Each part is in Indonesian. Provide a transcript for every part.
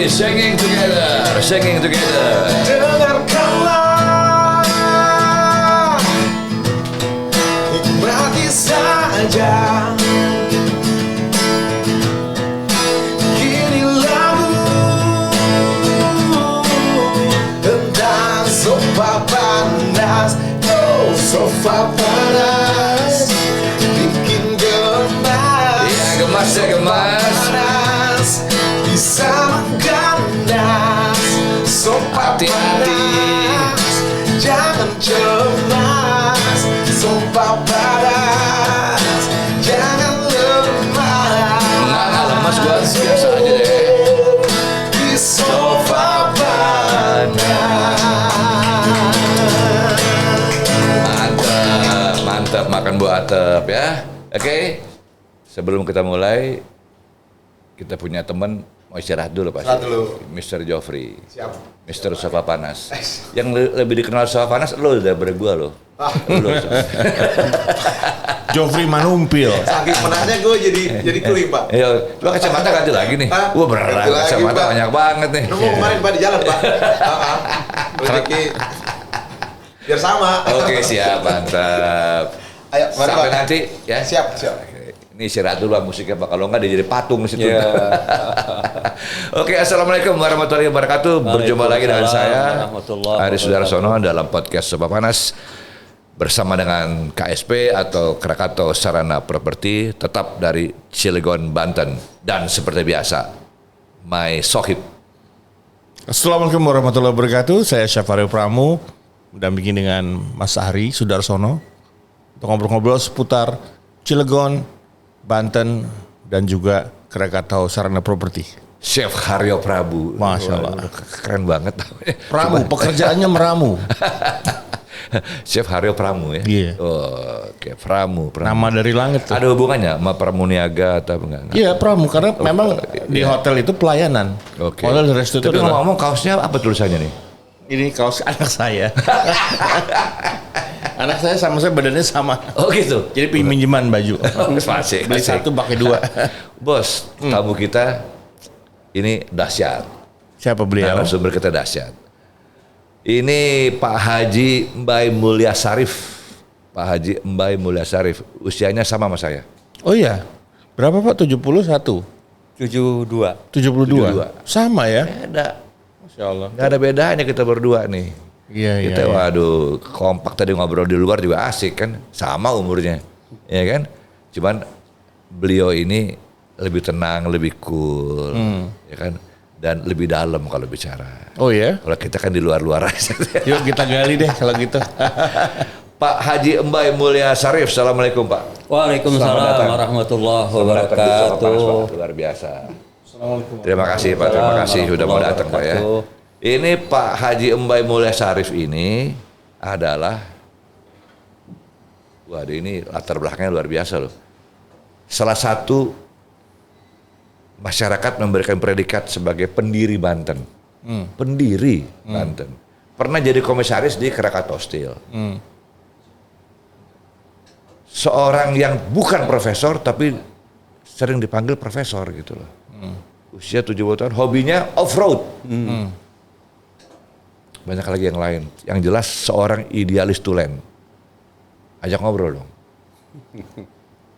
Joffrey, singing together. Dengarkanlah, nikmati saja. Kini lagu tentang sofa panas. Oh, sofa panas bikin gemas. Iya, gemas. Panas bisa mengganas. Sofa Hati-hati. panas, jangan cemas. Sofa panas, jangan lemas. Nggak lemas gua, biasa aja deh. Di sofa panas. Mantap makan buah atep ya. Oke. Sebelum kita mulai, kita punya teman mau istirahat dulu pasti. Istirahat dulu. Mr. Joffrey. Siap. Mr. Sofa Panas. Yang lebih dikenal Sofa Panas lo daripada gua lo. Lo. Joffrey Manumpil. Saking penasnya gue jadi kuli, Pak. Ya, lo kacamata ganti lagi nih. Hah? Wah beneran Ganti lagi, kacamata Pak. banyak banget nih. Nemu kemarin Pak di jalan, Pak. Rezeki. Biar sama. Oke siap, mantap. Ayo, mari, Sampai Pak. nanti ya. Siap. Ini istirahat dulu lah musiknya Pak. Kalau nggak dia jadi patung di situ. Iya. Oke, assalamualaikum warahmatullahi wabarakatuh. Berjumpa lagi dengan saya Ari Sudarsono dalam podcast Sofa Panas bersama dengan KSP atau Krakatau Sarana Properti, tetap dari Cilegon, Banten. Dan seperti biasa, my sohib. Assalamualaikum warahmatullahi wabarakatuh. Saya Syafari Pramu, mendampingi dengan Mas Ari Sudarsono untuk ngobrol-ngobrol seputar Cilegon, Banten, dan juga Krakatau Sarana Properti. Chef Haryo Prabu. Masya Allah. Keren banget. Pramu, pekerjaannya meramu. Chef Haryo Pramu ya? Iya. Oh, oke, Pramu. Nama dari langit tuh. Ada hubungannya sama Pramuniaga atau enggak? Iya, Pramu, karena memang di hotel itu pelayanan. Oke. Hotel dan resto itu Tapi adalah, ngomong kaosnya apa tulisannya nih? ini kaos anak saya. Anak saya sama saya badannya sama. Oh gitu. Jadi pinjaman baju. Asik, Beli asik. satu pakai dua. Bos, tamu kita ini dahsyat. Siapa beliau? Narasumber kita dahsyat. Ini Pak Haji Mbai Mulya Sarif. Pak Haji Mbai Mulya Sarif. Usianya sama sama saya. Oh iya. Berapa Pak? 71? 72. 72? Sama ya? Beda. Masya Allah. Gak ada bedanya kita berdua nih. Iya, iya. Kita waduh kompak tadi ngobrol di luar juga asik kan. Sama umurnya. Ya kan? Cuman beliau ini lebih tenang, lebih cool. Ya kan? Dan lebih dalam kalau bicara. Oh ya? Kalau kita kan di luar-luar aja. Yuk kita gali deh kalau gitu. Pak Haji Mbai Mulya Sarif, assalamualaikum Pak. Selamat Waalaikumsalam datang. warahmatullahi Selamat datang di Sofa Panas, wabarakatuh. Pak. Luar biasa. Terima kasih Pak, terima kasih sudah mau datang Pak ya. Ini Pak Haji Mbai Mulya Sarif ini adalah, waduh ini latar belakangnya luar biasa loh. Salah satu masyarakat memberikan predikat sebagai pendiri Banten. Pendiri Banten. Pernah jadi komisaris di Krakatau Steel. Seorang yang bukan profesor tapi sering dipanggil profesor gitu loh. Usia 70 tahun, hobinya off-road. Banyak lagi yang lain. Yang jelas seorang idealis tulen. Ajak ngobrol dong.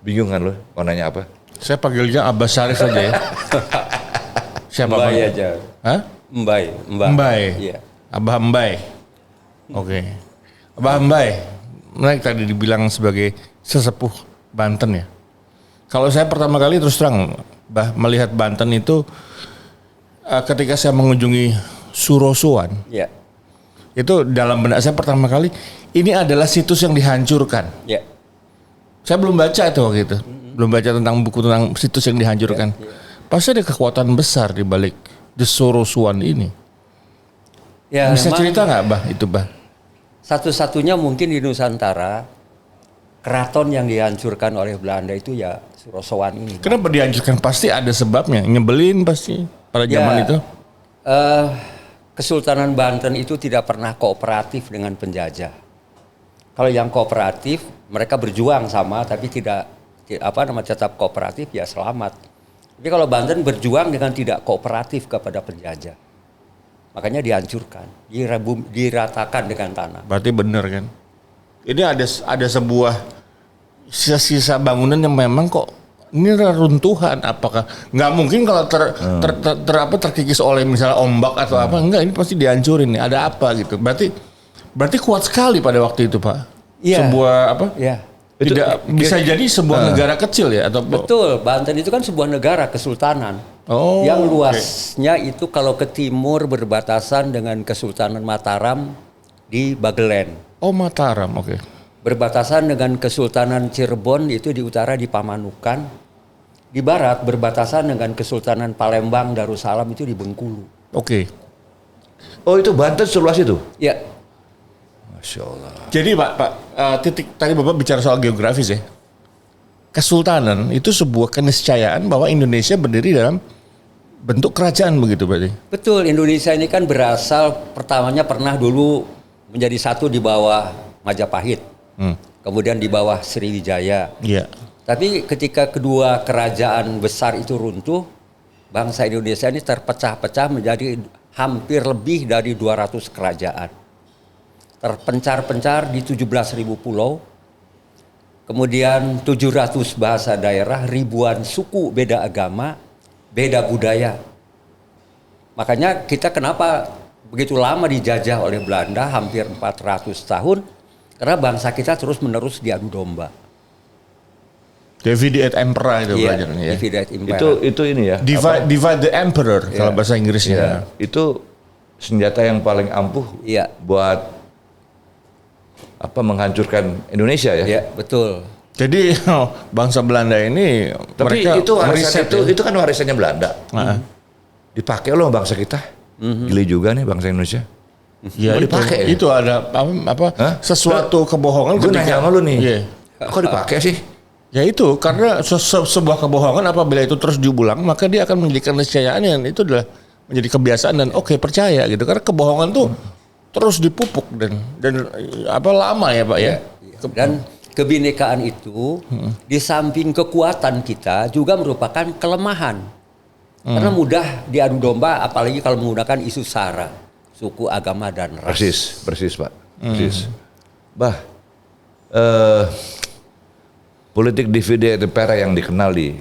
Bingung kan lo mau nanya apa? Saya panggilnya Abbas Syarif aja ya. Siapa Mbai Bang? aja. Hah? Mbai. Iya. Abah Mbai. Oke. Abah Mbai. Menarik tadi dibilang sebagai sesepuh Banten ya. Kalau saya pertama kali terus terang melihat Banten itu ketika saya mengunjungi Surosoan. Iya. Itu dalam benak saya pertama kali ini adalah situs yang dihancurkan. Iya. Saya belum baca itu waktu itu. Belum baca tentang buku tentang situs yang dihancurkan. Pasti ada kekuatan besar di balik The Surosoan ini. Ya, Bisa memang cerita nggak Bah itu Bah? satu-satunya mungkin di Nusantara keraton yang dihancurkan oleh Belanda itu ya Surosoan ini. Kenapa dihancurkan? Pasti ada sebabnya. Nyebelin pasti pada zaman itu. Kesultanan Banten itu tidak pernah kooperatif dengan penjajah. Kalau yang kooperatif mereka berjuang sama tapi tidak tetap kooperatif ya selamat. Jadi kalau Banten berjuang dengan tidak kooperatif kepada penjajah, makanya dihancurkan, diratakan dengan tanah. Berarti benar kan? Ini ada sebuah sisa-sisa bangunan yang memang kok ini reruntuhan. Apakah nggak mungkin kalau terkikis oleh misalnya ombak atau apa? Enggak, ini pasti dihancurin nih. Ada apa gitu? Berarti kuat sekali pada waktu itu, Pak. Iya. Sebuah apa? Iya. Tidak bisa jadi sebuah negara kecil ya atau Betul, Banten itu kan sebuah negara kesultanan. Oh, yang luasnya itu kalau ke timur berbatasan dengan Kesultanan Mataram di Bagelen. Oh, Mataram, oke. Berbatasan dengan Kesultanan Cirebon itu di utara di Pamanukan. Di barat berbatasan dengan Kesultanan Palembang Darussalam itu di Bengkulu. Oke. Oh, itu Banten seluas itu? Ya. Masya Allah. Jadi Pak, titik tadi Bapak bicara soal geografis ya. Kesultanan itu sebuah keniscayaan bahwa Indonesia berdiri dalam bentuk kerajaan begitu berarti. Betul, Indonesia ini kan berasal pertamanya pernah dulu menjadi satu di bawah Majapahit. Kemudian di bawah Sriwijaya. Iya. Tapi ketika kedua kerajaan besar itu runtuh, bangsa Indonesia ini terpecah-pecah menjadi hampir lebih dari 200 kerajaan. Terpencar-pencar di 17.000 pulau, kemudian 700 bahasa daerah, ribuan suku, beda agama, beda budaya. Makanya kita kenapa begitu lama dijajah oleh Belanda, hampir 400 tahun, karena bangsa kita terus-menerus diadu domba. Divide et Impera itu pelajarannya ya. Divide et Impera. Itu ini ya. Divide the Emperor kalau bahasa Inggrisnya. Ya, itu senjata yang paling ampuh buat menghancurkan Indonesia ya. Iya, betul. Jadi bangsa Belanda ini Tapi mereka itu warisan meriset itu kan warisannya Belanda. Dipakai loh bangsa kita. Gili juga nih bangsa Indonesia. Ya, dipakai. Itu ada sesuatu kebohongan. Gue nanya sama lu nih. Iya. Kok dipakai sih? Ya itu karena sebuah kebohongan apabila itu terus diulang maka dia akan menjadi keniscayaan yang itu adalah menjadi kebiasaan dan percaya gitu karena kebohongan tuh terus dipupuk dan lama ya Pak ya. Dan kebinekaan itu di samping kekuatan kita juga merupakan kelemahan. Karena mudah diadu domba apalagi kalau menggunakan isu sara, suku, agama dan ras. Persis Pak. Persis. Politik divide et impera yang dikenal di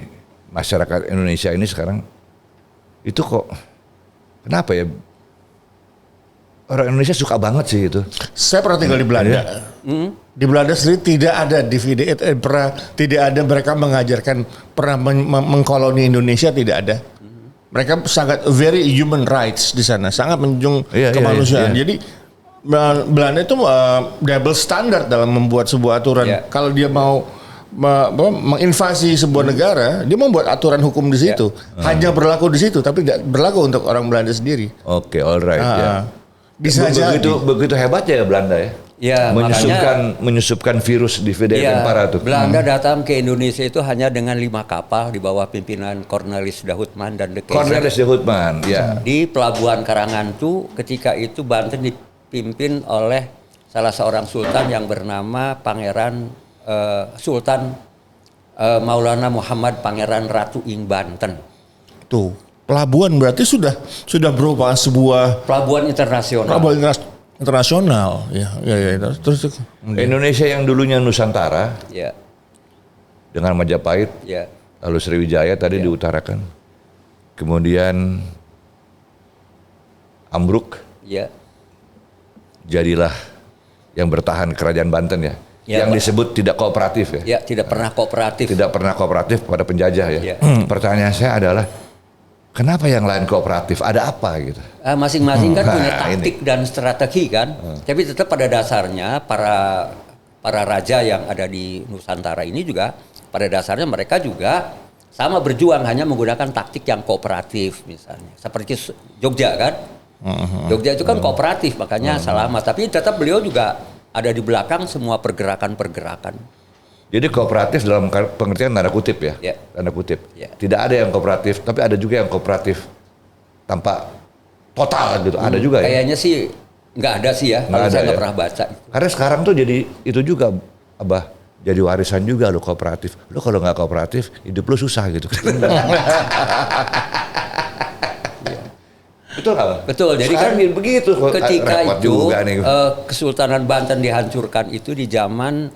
masyarakat Indonesia ini sekarang itu kok kenapa ya orang Indonesia suka banget sih itu. Saya pernah tinggal di Belanda. Di Belanda sendiri tidak ada divide et impera, tidak ada mereka mengajarkan pernah mengkoloni Indonesia, tidak ada. Mereka sangat very human rights di sana, sangat menjunjung kemanusiaan. Jadi Belanda itu double standard dalam membuat sebuah aturan. Kalau dia mau menginvasi sebuah negara, dia membuat aturan hukum di situ. Hanya berlaku di situ, tapi tidak berlaku untuk orang Belanda sendiri. Oke, alright. Bisa jadi. Begitu hebatnya ya Belanda ya. Ya, menyusupkan virus divide et impera tuh. Belanda datang ke Indonesia itu hanya dengan 5 kapal di bawah pimpinan Cornelis de Houtman dan de Keyser. Cornelis de Houtman, ya. Di pelabuhan Karangantu ketika itu Banten dipimpin oleh salah seorang sultan yang bernama Pangeran Sultan Maulana Muhammad Pangeran Ratu Ing Banten. Tuh, pelabuhan berarti sudah merupakan sebuah pelabuhan internasional. Internasional, ya. Terus Indonesia yang dulunya Nusantara, dengan Majapahit, lalu Sriwijaya tadi diutarakan, kemudian ambruk, jadilah yang bertahan Kerajaan Banten ya. Yang disebut tidak kooperatif ya. Tidak pernah kooperatif. Tidak pernah kooperatif pada penjajah ya. Pertanyaan saya adalah kenapa yang lain kooperatif? Ada apa gitu? Masing-masing kan punya taktik dan strategi kan. Tapi tetap pada dasarnya para raja yang ada di Nusantara ini juga pada dasarnya mereka juga sama berjuang hanya menggunakan taktik yang kooperatif misalnya. Seperti Jogja kan. Jogja itu kan kooperatif makanya selamat. Tapi tetap beliau juga ada di belakang semua pergerakan-pergerakan. Jadi kooperatif dalam pengertian tanda kutip ya, tanda kutip. Tidak ada yang kooperatif, tapi ada juga yang kooperatif tanpa total gitu. Ada juga ya. Kayaknya sih nggak ada sih ya. Kalau saya nggak pernah baca. Karena sekarang tuh jadi itu juga jadi warisan juga lo kooperatif. Lo kalau nggak kooperatif, hidup lo susah gitu. Betul nggak, Bang? Betul. Jadi sekarang kan begitu. ketika Repot itu juga nih. Kesultanan Banten dihancurkan itu di zaman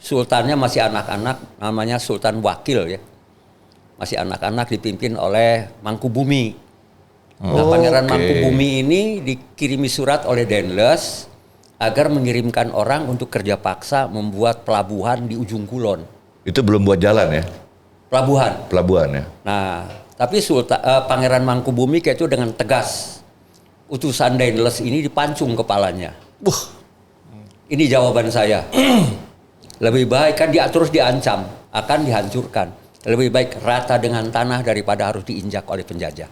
sultannya masih anak-anak, namanya Sultan Wakil ya. Masih anak-anak dipimpin oleh Mangkubumi. Nah, Pangeran Mangkubumi ini dikirimi surat oleh Dendles agar mengirimkan orang untuk kerja paksa membuat pelabuhan di ujung kulon. Itu belum buat jalan ya? Pelabuhan ya. Nah, tapi Pangeran Mangkubumi kayak itu dengan tegas. Utusan Dendles ini dipancung kepalanya. Ini jawaban saya. Lebih baik kan dia terus diancam akan dihancurkan. Lebih baik rata dengan tanah daripada harus diinjak oleh penjajah.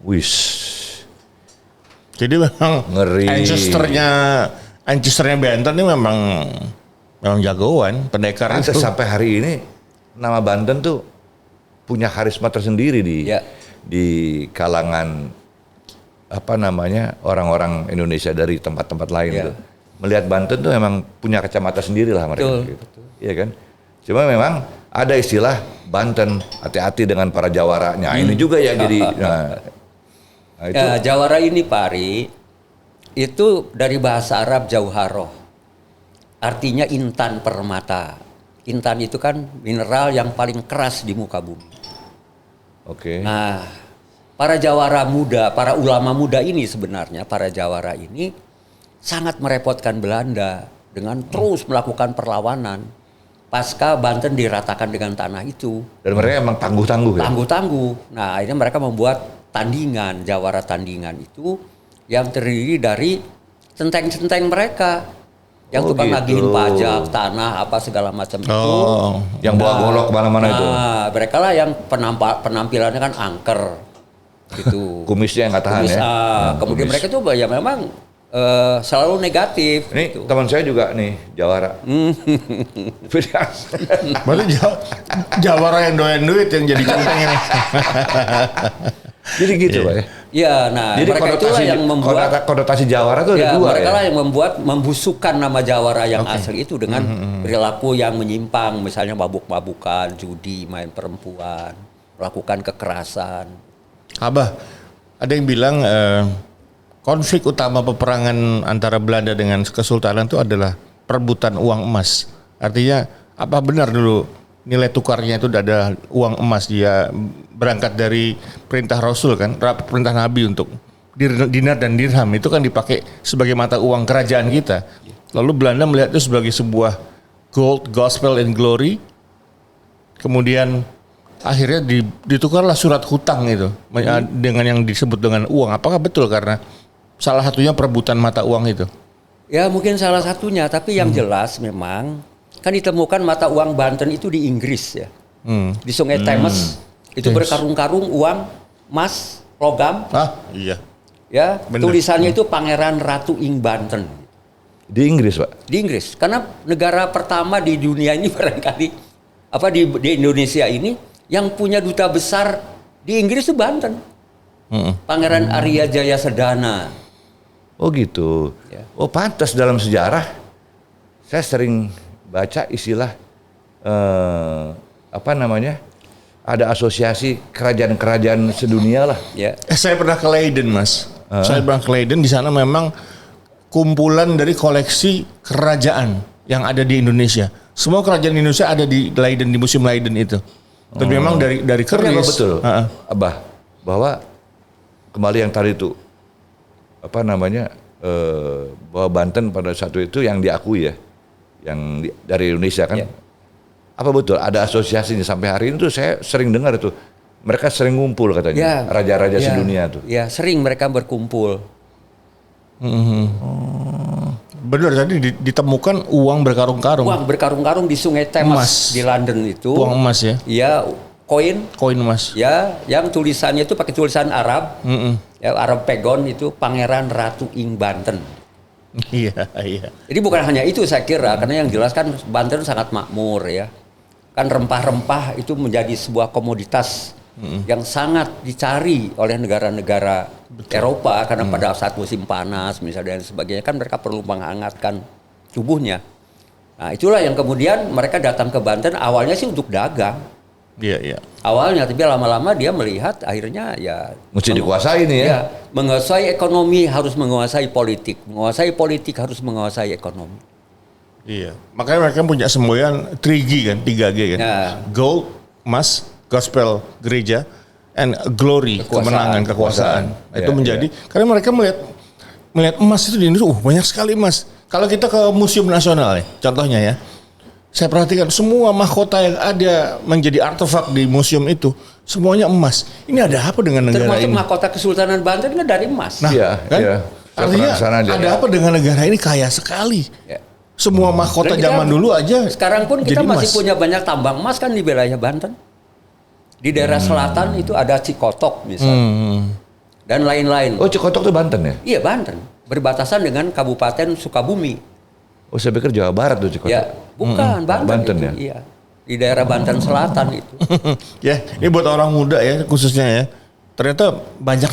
Wis. Jadi memang Ngeri. Ancesternya Banten ini memang jagoan pendekar itu. Sampai hari ini nama Banten tuh punya karisma tersendiri di kalangan orang-orang Indonesia dari tempat-tempat lain tuh. Melihat Banten tuh memang punya kacamata sendiri lah mereka. Gitu. Iya kan? Cuma memang ada istilah Banten, hati-hati dengan para jawaranya. Ini juga ya jadi. Itu. Jawara ini Pak Ari, itu dari bahasa Arab jauharoh. Artinya intan permata. Intan itu kan mineral yang paling keras di muka bumi. Oke. Nah, para jawara muda, para ulama muda ini sebenarnya, para jawara ini sangat merepotkan Belanda dengan terus melakukan perlawanan. Pasca Banten diratakan dengan tanah itu. Dan mereka emang tangguh-tangguh ya? Tangguh-tangguh. Nah, akhirnya mereka membuat tandingan, jawara tandingan itu yang terdiri dari centeng-centeng mereka. Yang tukang nagihin pajak, tanah, apa segala macam itu. Yang bawa golok kemana-mana itu. Nah, mereka lah yang penampilannya kan angker. Gitu. Kumisnya yang nggak tahan ya? Kemudian mereka tuh ya memang selalu negatif. Ini gitu. teman saya juga nih, Jawara. Berarti Jawara yang doyan duit yang jadi centeng ini. Jadi gitu Pak ya? Ya, nah jadi mereka itulah yang membuat konotasi Jawara tuh ada dua mereka ya? lah yang membuat membusukkan nama Jawara yang asli itu dengan perilaku yang menyimpang, misalnya mabuk-mabukan, judi, main perempuan, melakukan kekerasan. Abah, ada yang bilang konflik utama peperangan antara Belanda dengan Kesultanan itu adalah perebutan uang emas. Artinya apa benar dulu nilai tukarnya itu ada uang emas, dia berangkat dari perintah Rasul kan, perintah Nabi untuk dinar dan dirham itu kan dipakai sebagai mata uang kerajaan kita. Lalu Belanda melihat itu sebagai sebuah gold, gospel and glory. Kemudian akhirnya ditukarlah surat hutang itu dengan yang disebut dengan uang. Apakah betul karena salah satunya perebutan mata uang itu? Ya mungkin salah satunya, tapi yang jelas memang kan ditemukan mata uang Banten itu di Inggris ya, di Sungai Thames itu berkarung-karung uang emas logam. Iya. Ya, bener. Tulisannya itu Pangeran Ratu Ing Banten. Di Inggris Pak? Di Inggris, karena negara pertama di dunia ini barangkali di Indonesia ini yang punya duta besar di Inggris itu Banten. Pangeran Arya Jaya Sedana. Oh gitu. Ya. Oh pantas dalam sejarah saya sering baca istilah ada asosiasi kerajaan-kerajaan sedunia lah. Ya. Saya pernah ke Leiden Mas. Saya pernah ke Leiden, di sana memang kumpulan dari koleksi kerajaan yang ada di Indonesia. Semua kerajaan Indonesia ada di Leiden, di Museum Leiden itu. Dan memang dari keris. Betul. Abah, bahwa kembali yang tadi itu bahwa Banten pada satu itu yang diakui ya, yang dari Indonesia kan. Apa betul ada asosiasinya sampai hari ini tuh saya sering dengar itu mereka sering ngumpul katanya raja-raja sedunia tuh. Ya sering mereka berkumpul. Benar, tadi ditemukan uang berkarung-karung. Uang berkarung-karung di Sungai Thames di London itu. Uang emas ya? Iya, koin emas. Ya, yang tulisannya itu pakai tulisan Arab. Ya, Arab Pegon itu Pangeran Ratu Ing Banten. Iya. Jadi bukan hanya itu saya kira, karena yang jelas kan Banten sangat makmur ya. Kan rempah-rempah itu menjadi sebuah komoditas yang sangat dicari oleh negara-negara Eropa karena pada saat musim panas misalnya dan sebagainya kan mereka perlu menghangatkan tubuhnya. Nah itulah yang kemudian mereka datang ke Banten awalnya sih untuk dagang. Iya. Awalnya, tapi lama-lama dia melihat akhirnya ya Mesti dikuasai nih ya. Ya, menguasai ekonomi harus menguasai politik, menguasai politik harus menguasai ekonomi. Iya. Makanya mereka punya semboyan 3G kan, 3G kan. Ya. Gold, emas, gospel, gereja, and glory, kemenangan, kekuasaan. Itu menjadi karena mereka melihat emas itu di Indonesia, banyak sekali emas. Kalau kita ke Museum Nasional ya, contohnya ya. Saya perhatikan semua mahkota yang ada menjadi artefak di museum itu semuanya emas. Ini ada apa dengan negara Termasuk ini? mahkota Kesultanan Banten kan dari emas. Nah, Iya, kan? iya. Saya Artinya pernah kesana ada apa dengan negara ini kaya sekali. Ya. Semua mahkota Dan kita- zaman dulu aja. Sekarang pun kita jadi masih emas. punya banyak tambang emas kan di wilayah Banten. Di daerah selatan itu ada Cikotok misalnya. Dan lain-lain. Oh, Cikotok itu Banten ya? Iya Banten. Berbatasan dengan Kabupaten Sukabumi. Oh, saya pikir Jawa Barat tuh Cikotok. Ya, bukan Banten, Banten itu. ya? Iya. Di daerah Banten Selatan itu. Ya, ini buat orang muda ya khususnya ya. Ternyata banyak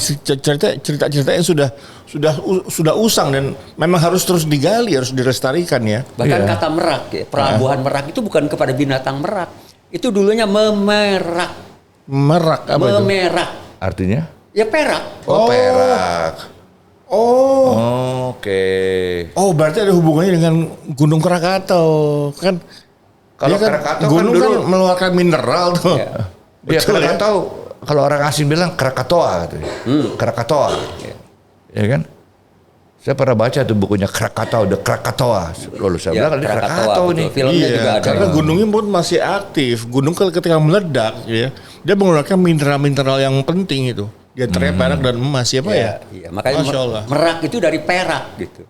cerita-cerita yang sudah usang dan memang harus terus digali, harus dilestarikan ya. Bahkan Iya. kata merak ya, pelabuhan merak itu bukan kepada binatang merak. Itu dulunya memerak. Merak apa itu? Memerak. Artinya? Ya perak. Oh, Perak. Oh. Oke. Oh, berarti ada hubungannya dengan Gunung Krakatau kan? Kalau Dia kan Krakatau kan gunung dulu- kan mengeluarkan mineral tuh. Ya. Ya, Betul ya? Krakatau kalau orang asing bilang Krakatoa gitu. Krakatoa. Ya kan? Saya pernah baca tuh bukunya Krakatau, The Krakatoa. Lalu saya bilang ini Krakatau betul. nih. Filmnya Iya, juga ada. karena gunungnya pun masih aktif. Gunung ketika meledak, ya, dia mengeluarkan mineral-mineral yang penting itu. Di antaranya perak dan emas, ya Pak ya? Iya, makanya Masya Allah. merak itu dari perak gitu.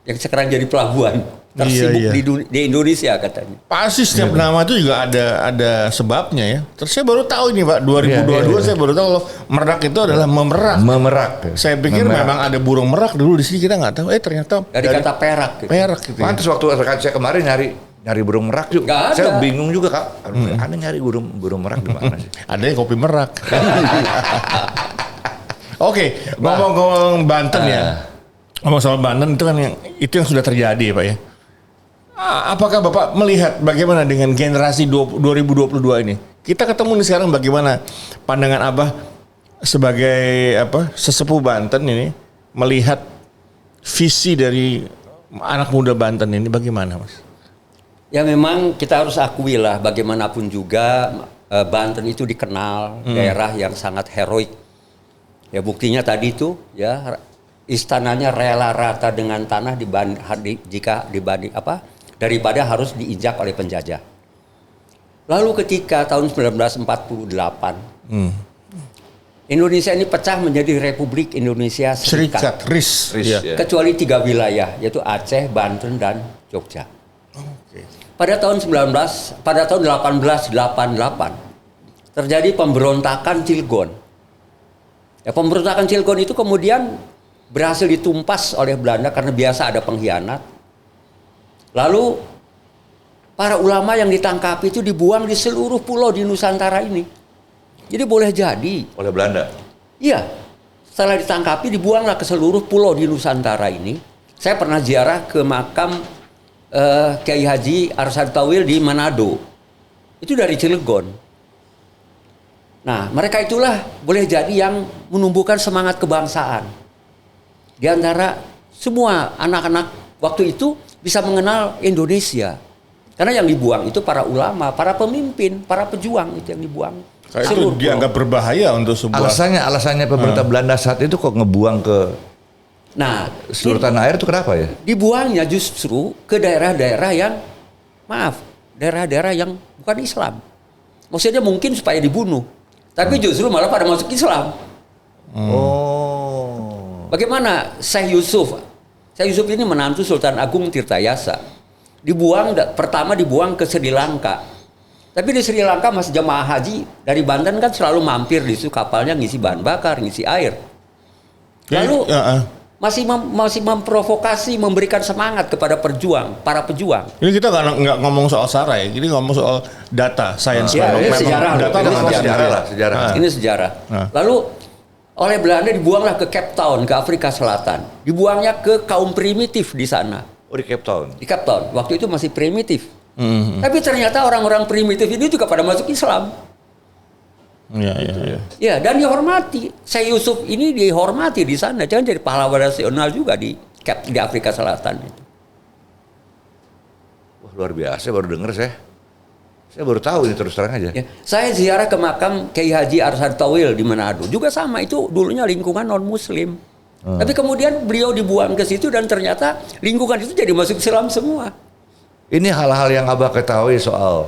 Yang sekarang jadi pelabuhan tersibuk Iya, iya. di Indonesia katanya. Pasti setiap nama itu juga ada sebabnya ya. Terus saya baru tahu ini Pak, 2022 Iya. saya baru tahu kalau merak itu adalah memerak. Memerak. Saya pikir Memerak. memang ada burung merak dulu di sini, kita nggak tahu. Ternyata Dari kata perak gitu. perak gitu. Ya. Pantes waktu rekan saya kemarin nyari burung merak juga. Nggak ada. Saya bingung juga Kak. Aneh nyari burung merak di mana sih? Ada yang kopi merak. Oke, ngomong-ngomong Banten ya. Ngomong soal Banten itu kan itu yang sudah terjadi ya Pak ya. Apakah Bapak melihat bagaimana dengan generasi 2022 ini? Kita ketemu nih sekarang bagaimana pandangan Abah sebagai sesepuh Banten ini melihat visi dari anak muda Banten ini bagaimana Mas? Ya memang kita harus akui lah bagaimanapun juga Banten itu dikenal daerah yang sangat heroik. Ya buktinya tadi itu ya istananya rela rata dengan tanah daripada harus diinjak oleh penjajah. Lalu ketika tahun 1948 Indonesia ini pecah menjadi Republik Indonesia Serikat. RIS. Iya. Iya. Kecuali 3 wilayah yaitu Aceh, Banten dan Jogja. Oke. Pada tahun 1888 terjadi pemberontakan Cilegon. Ya, pemberontakan Cilegon itu kemudian berhasil ditumpas oleh Belanda karena biasa ada pengkhianat. Lalu para ulama yang ditangkap itu dibuang di seluruh pulau di Nusantara ini. Jadi boleh jadi. Oleh Belanda. Iya. Setelah ditangkapi dibuanglah ke seluruh pulau di Nusantara ini. Saya pernah ziarah ke makam Kiai Haji Arsyad Tawil di Manado. Itu dari Cilegon. Nah, mereka itulah boleh jadi yang menumbuhkan semangat kebangsaan. Di antara semua anak-anak waktu itu bisa mengenal Indonesia. Karena yang dibuang itu para ulama, para pemimpin, para pejuang itu yang dibuang. Kayak itu Seluruh dianggap berbahaya untuk sebuah. Alasannya pemerintah Belanda saat itu kok ngebuang ke Nah, seluruh tanah air itu kenapa ya? dibuangnya justru ke daerah-daerah yang daerah-daerah yang bukan Islam. Maksudnya mungkin supaya dibunuh. Tapi justru malah pada masuk Islam. Oh. Bagaimana Syekh Yusuf? Syekh Yusuf ini menantu Sultan Agung Tirtayasa. Pertama dibuang ke Sri Lanka. Tapi di Sri Lanka mas jemaah haji dari Banten kan selalu mampir di situ kapalnya ngisi bahan bakar, ngisi air. Lalu masih memprovokasi, memberikan semangat kepada para pejuang. Ini kita nggak ngomong soal SARA ya, ini ngomong soal data, sains. Ya, ini sejarah. Data Ini memang semua sejarah lah, diambil. sejarah. Ini sejarah. Lalu oleh Belanda dibuanglah ke Cape Town, ke Afrika Selatan. Dibuangnya ke kaum primitif di sana. Oh, di Cape Town. Di Cape Town. Waktu itu masih primitif. Tapi ternyata orang-orang primitif ini juga pada masuk Islam. Iya, iya, iya. Ya, dan dihormati. Syekh Yusuf ini dihormati di sana. Jangan jadi pahlawan nasional juga di Afrika Selatan itu. Wah, luar biasa, baru denger saya. Saya baru tahu ini, terus terang aja. Ya, saya ziarah ke makam Kiai Haji Arsyad Tauil di Manado. Juga sama, itu dulunya lingkungan non-muslim. Tapi kemudian beliau dibuang ke situ dan ternyata lingkungan itu jadi masuk Islam semua. Ini hal-hal yang Abah ketahui soal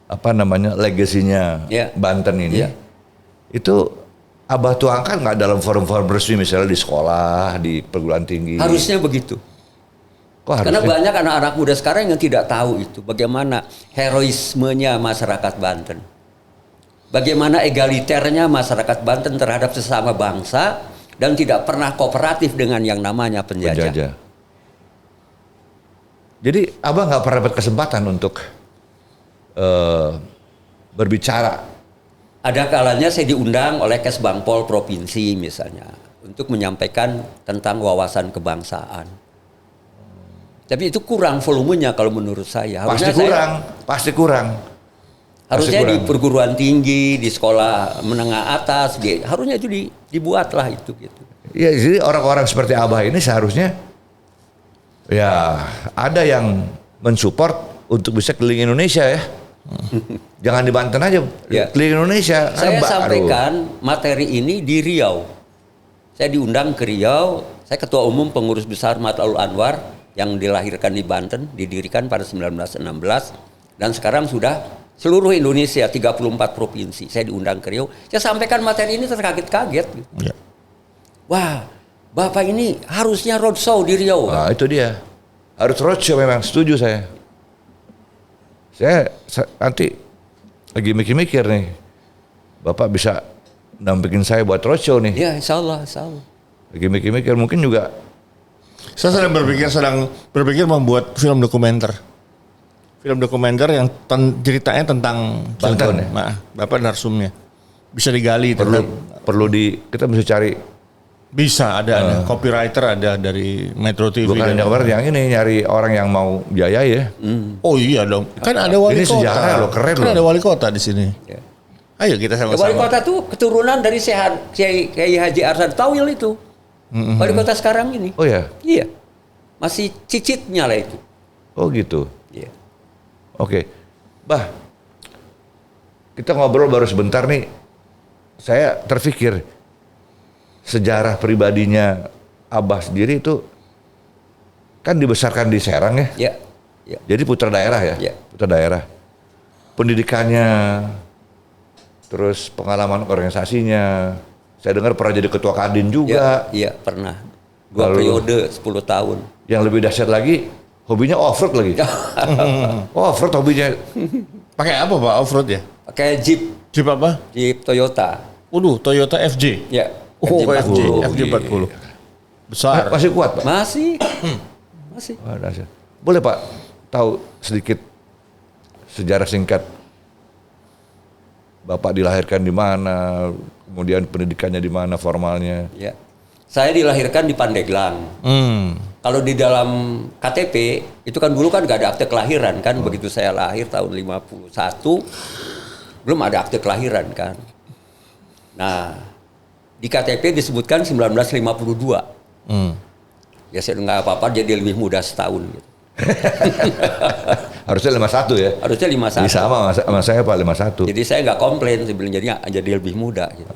apa namanya legasinya Ya. Banten ini. Ya. Itu Abah tuangkan nggak dalam forum-forum resmi, misalnya di sekolah, di perguruan tinggi? Harusnya begitu. Kok Karena harusnya? banyak anak-anak muda sekarang yang tidak tahu itu. Bagaimana heroismenya masyarakat Banten. Bagaimana egaliternya masyarakat Banten terhadap sesama bangsa. Dan tidak pernah kooperatif dengan yang namanya penjajah. Jadi Abah nggak pernah dapat kesempatan untuk berbicara. Ada kalanya saya diundang oleh Kesbangpol Provinsi misalnya. Untuk menyampaikan tentang wawasan kebangsaan. Tapi itu kurang volumenya kalau menurut saya. Pasti kurang. Harusnya Pasti di kurang. perguruan tinggi, di sekolah menengah atas, harusnya itu dibuatlah itu gitu. Ya, jadi orang-orang seperti Abah ini seharusnya ya ada yang mensupport untuk bisa keliling Indonesia ya. Jangan di Banten aja, Ya. keliling Indonesia. Saya Aduh. sampaikan materi ini di Riau. Saya diundang ke Riau, saya ketua umum pengurus besar Matlaul Anwar yang dilahirkan di Banten, didirikan pada 1916 dan sekarang sudah seluruh Indonesia 34 provinsi. Saya diundang ke Riau. Saya sampaikan materi ini terkaget-kaget. Ya. Wah, Bapak ini harusnya roadshow di Riau. Nah, itu dia. Harus roadshow memang, setuju saya. Saya nanti lagi mikir-mikir nih. Bapak bisa dampingin saya buat roadshow nih. Ya, insya Allah, insya Allah. Lagi mikir-mikir, mungkin juga Saya sedang berpikir membuat film dokumenter. Film dokumenter yang ceritanya tentang Banten ya? Nah, Bapak narsumnya. Bisa digali perlu kita bisa cari. Bisa ada copywriter ada dari Metro TV. Bukan dan- yang kemarin yang ini nyari orang yang mau biayai ya. Oh iya dong. Kan ada wali Ini kota. sejarah loh, keren Kan loh. ada wali kota di sini. Ya. Ayo kita Wali sama-sama. kota tuh keturunan dari Kiai Haji Arsyad Tauil itu. Wali kota sekarang ini. Oh ya. Iya. Masih cicitnya lah itu. Oh gitu. Iya. Oke. Bah. Kita ngobrol baru sebentar nih. Saya terpikir sejarah pribadinya Abah sendiri itu kan dibesarkan di Serang ya. Ya. Ya. Jadi putra daerah ya. Ya. Putra daerah. Pendidikannya, terus pengalaman organisasinya. Saya dengar pernah jadi ketua Kadin juga. Iya, pernah. 2 Lalu- periode 10 tahun. Yang lebih dahsyat lagi, hobinya off-road lagi. Off-road hobinya. Pakai apa Pak off-road ya? Pakai Jeep Jeep apa? Jeep Toyota. Waduh, Toyota FJ. Ya. Oh, FJ, Oh, FJ 40. Besar. Masih kuat Pak? Masih. Masih. Wah, dahsyat. Boleh Pak tahu sedikit sejarah singkat Bapak dilahirkan di mana, kemudian pendidikannya di mana formalnya. Ya. Saya dilahirkan di Pandeglang. Kalau di dalam KTP itu kan dulu kan nggak ada akte kelahiran kan. Begitu saya lahir tahun 51 belum ada akte kelahiran kan. Nah, di KTP disebutkan 1952. Ya saya nggak apa-apa jadi lebih muda setahun gitu. Harusnya 51 ya. Harusnya 51. Ini sama sama saya Pak 51. Jadi saya nggak komplain sebenarnya jadi lebih muda gitu.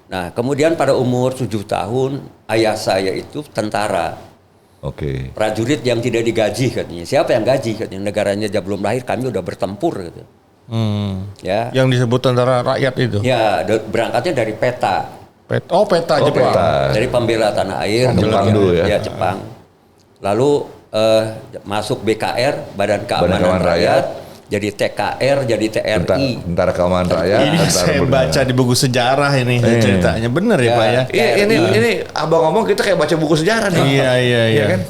Nah, kemudian pada umur 7 tahun ayah saya itu tentara. Oke. Prajurit yang tidak digaji katanya. Siapa yang gaji katanya? Negaranya aja belum lahir kami udah bertempur gitu. Ya. Yang disebut tentara rakyat itu. Ya, berangkatnya dari peta. Peta Oh, Jepang. peta. Dari pembela tanah air. Jepang kemudian- dulu ya. Ya, Jepang. Lalu masuk BKR, Badan Keamanan Keamanan Rakyat. Rakyat. Jadi TKR, jadi TRI. Tentara Keamanan Rakyat. Ini Tentara saya Perdagangan. baca di buku sejarah ini ceritanya. Bener ya Ya. Pak ya? Ini abang ngomong kita kayak baca buku sejarah nih. Iya. kan?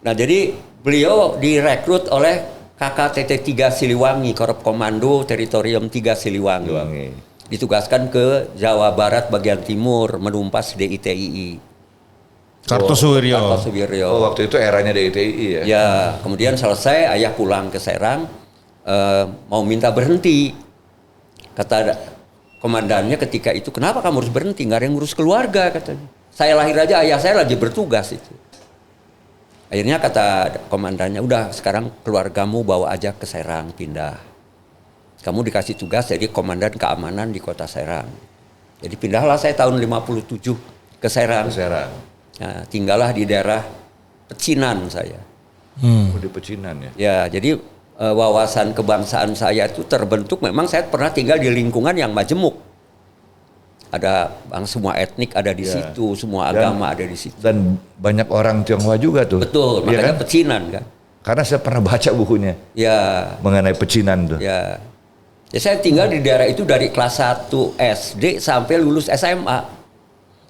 Nah, jadi beliau direkrut oleh KKTT 3 Siliwangi, Korp Komando Teritorium 3 Siliwangi. Siliwangi. Ditugaskan ke Jawa Barat bagian timur menumpas DITII. Kartosuwiryo. Kartosuwiryo. Oh, waktu itu eranya DITI ya? Ya, kemudian selesai ayah pulang ke Serang, mau minta berhenti. Kata komandannya ketika itu, kenapa kamu harus berhenti? Nggak ada yang ngurus keluarga katanya. Saya lahir aja, ayah saya lagi bertugas itu. Akhirnya kata komandannya, udah sekarang keluargamu bawa aja ke Serang, pindah. Kamu dikasih tugas jadi komandan keamanan di kota Serang. Jadi pindahlah saya tahun 57 ke Serang. Serang. Nah, tinggallah di daerah Pecinan saya. Oh, di Pecinan ya? Ya, jadi wawasan kebangsaan saya itu terbentuk memang saya pernah tinggal di lingkungan yang majemuk. Ada semua etnik ada di situ, semua agama ada di situ. Dan banyak orang Tionghoa juga tuh. Betul, iya makanya kan? Pecinan kan. Karena saya pernah baca bukunya Ya, mengenai Pecinan tuh. ya. Ya saya tinggal di daerah itu dari kelas 1 SD sampai lulus SMA.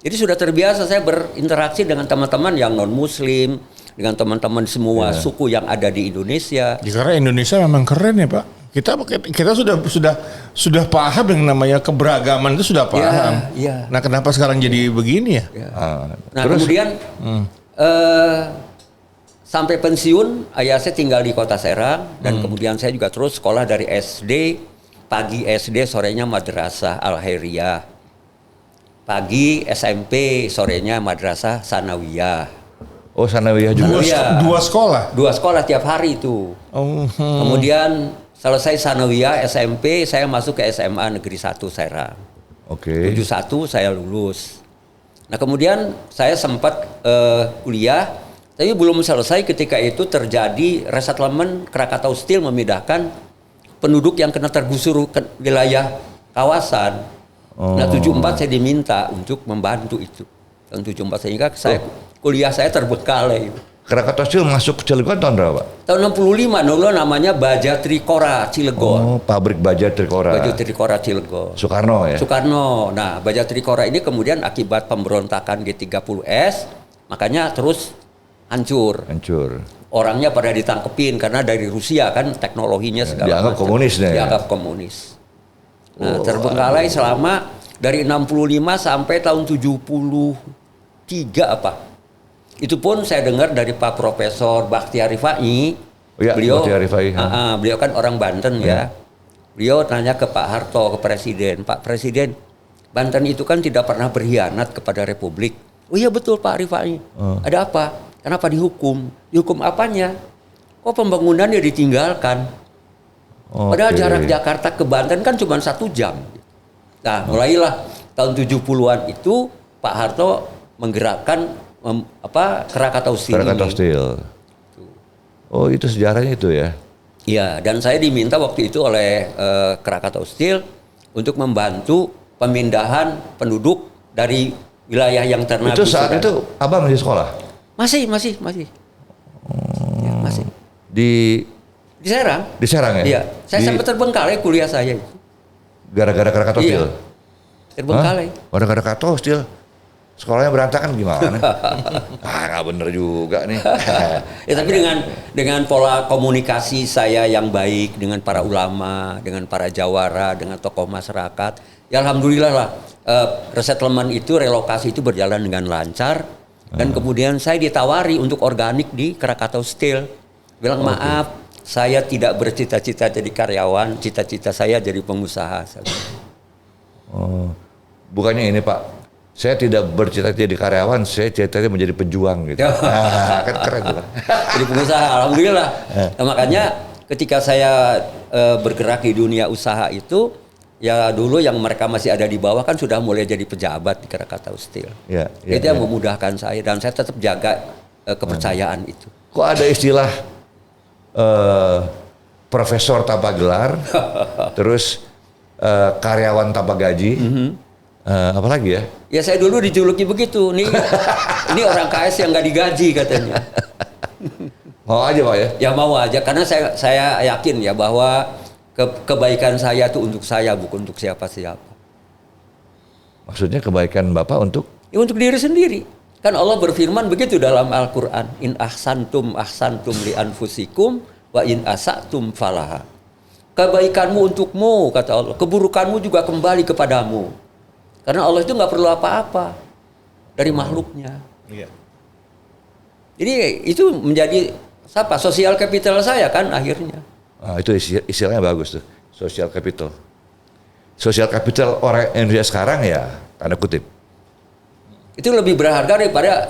Jadi sudah terbiasa saya berinteraksi dengan teman-teman yang non-muslim, dengan teman-teman semua suku yang ada di Indonesia. Ya, karena Indonesia memang keren ya Pak. Kita sudah paham yang namanya keberagaman itu sudah paham. Ya. Nah kenapa sekarang jadi begini ya? Nah kemudian sampai pensiun ayah saya tinggal di kota Serang dan kemudian saya juga terus sekolah dari SD, pagi SD, sorenya madrasah Al-Khairiyah. Pagi SMP, sorenya madrasah Sanawiyah. Oh, Sanawiyah juga. Dua sekolah? Dua sekolah tiap hari itu. Oh, Kemudian selesai Sanawiyah SMP, saya masuk ke SMA Negeri 1 Serang. Oke. 71 saya lulus. Nah kemudian saya sempat kuliah, tapi belum selesai ketika itu terjadi resettlement Krakatau Steel memindahkan penduduk yang kena tergusur ke wilayah kawasan. Nah 74 saya diminta untuk membantu itu. Tahun 74 sehingga saya kuliah saya terbengkalai. Krakatau Steel masuk ke Cilegon tahun berapa? Tahun 65 dulu namanya Baja Trikora Cilegon. Oh, pabrik baja Trikora. Baja Trikora Cilegon. Soekarno ya? Soekarno. Nah, Baja Trikora ini kemudian akibat pemberontakan G30S, makanya terus hancur. Hancur. Orangnya pada ditangkepin karena dari Rusia kan teknologinya segala Dianggap macam. komunis deh ya? Dianggap komunis. Nah, terbengkalai selama dari 65 sampai tahun 73 apa. Itu pun saya dengar dari Pak Profesor Bakhtiar Rifai. Oh ya, beliau, Bakhtiar Rifai. Beliau kan orang Banten ya. Beliau tanya ke Pak Harto, ke Presiden. Pak Presiden, Banten itu kan tidak pernah berkhianat kepada Republik. Oh iya betul Pak Rifai. Ada apa? Kenapa dihukum? Dihukum apanya? Kok pembangunannya ditinggalkan? Padahal jarak Jakarta ke Banten kan cuma 1 jam. Nah, mulailah tahun 70-an itu Pak Harto menggerakkan Krakatau Steel. Krakatau Steel. Oh, itu sejarahnya itu ya? Iya, dan saya diminta waktu itu oleh Krakatau Steel untuk membantu pemindahan penduduk dari wilayah yang terkena Itu saat gusuran. itu Abang masih sekolah? Masih. Ya, masih. Di Serang. Di Serang ya? Iya, saya sampai terbengkalai kuliah saya itu. Gara-gara Krakatau Steel? Terbengkalai. Gara-gara Krakatau Steel? Sekolahnya berantakan gimana? Nggak bener juga nih. Ya tapi dengan pola komunikasi saya yang baik dengan para ulama, dengan para jawara, dengan tokoh masyarakat, ya alhamdulillah lah resettlement itu, relokasi itu berjalan dengan lancar dan kemudian saya ditawari untuk organik di Krakatau Steel. Bilang maaf, saya tidak bercita-cita jadi karyawan, cita-cita saya jadi pengusaha. Oh, bukannya ini Pak. Saya tidak bercita-cita jadi karyawan, saya cita-cita menjadi pejuang gitu. Kan keren juga. Jadi pengusaha, alhamdulillah. Nah, makanya ketika saya bergerak di dunia usaha itu, ya dulu yang mereka masih ada di bawah kan sudah mulai jadi pejabat di Krakatau Steel. Itu yang memudahkan saya dan saya tetap jaga kepercayaan itu. Kok ada istilah profesor tanpa gelar, terus karyawan tanpa gaji? Apa lagi ya? Ya saya dulu dijuluki begitu. Ini orang KS yang nggak digaji katanya. Mau aja Pak ya? Ya mau aja karena saya yakin ya bahwa kebaikan saya itu untuk saya bukan untuk siapa-siapa. Maksudnya kebaikan Bapak untuk? Ya untuk diri sendiri. Kan Allah berfirman begitu dalam Al-Qur'an, in ahsantum li anfusikum wa in asatum falaha. Kebaikanmu untukmu kata Allah, keburukanmu juga kembali kepadamu. Karena Allah itu nggak perlu apa-apa dari makhluknya. Iya. Jadi itu menjadi social capital saya kan akhirnya. Itu istilahnya bagus tuh, social capital. Social capital orang Indonesia sekarang ya tanda kutip. Itu lebih berharga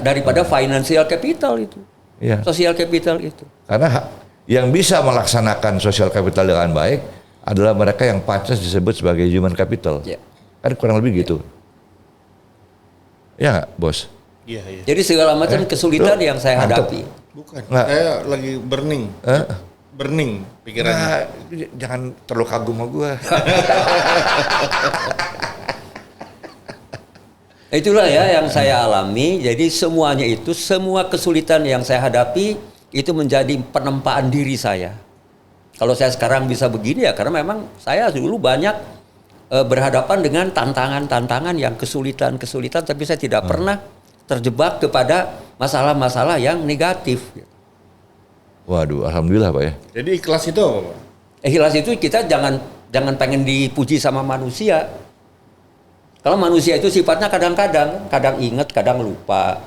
daripada financial capital itu. Iya. Social capital itu. Karena yang bisa melaksanakan social capital dengan baik adalah mereka yang pantas disebut sebagai human capital. Ya. Kan kurang lebih gitu. Ya nggak, Bos? Iya, iya. Jadi segala macam kesulitan yang saya mantep. hadapi. Bukan. Nggak. Saya lagi burning. Burning pikirannya. Nah, jangan terlalu kagum sama gua. Itulah ya yang saya alami. Jadi semuanya itu, semua kesulitan yang saya hadapi itu menjadi penempaan diri saya. Kalau saya sekarang bisa begini ya karena memang saya dulu banyak berhadapan dengan tantangan-tantangan yang kesulitan-kesulitan, tapi saya tidak pernah terjebak kepada masalah-masalah yang negatif. Waduh, alhamdulillah Pak ya. Jadi ikhlas itu apa, Pak? Ikhlas itu kita jangan pengen dipuji sama manusia. Kalau manusia itu sifatnya kadang ingat, kadang lupa.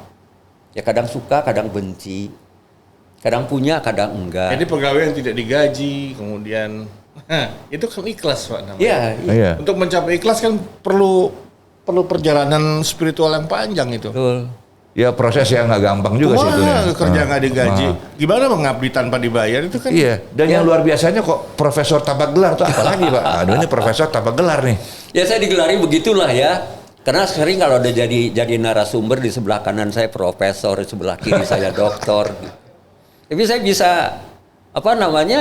Ya kadang suka, kadang benci. Kadang punya, kadang enggak. Jadi pegawai yang tidak digaji, kemudian itu kan ikhlas Pak namanya. Iya. Iya. Untuk mencapai ikhlas kan perlu perjalanan spiritual yang panjang itu. Betul. Ya proses yang nggak gampang juga sih itu. Kerja nggak digaji. Gimana mengabdi tanpa dibayar itu kan? Iya. Dan yang luar biasanya kok profesor tanpa gelar tuh apalagi Pak? Aduh ini profesor tanpa gelar nih. Ya saya digelari begitulah ya. Karena sering kalau ada jadi narasumber di sebelah kanan saya profesor, di sebelah kiri saya doktor. Tapi saya bisa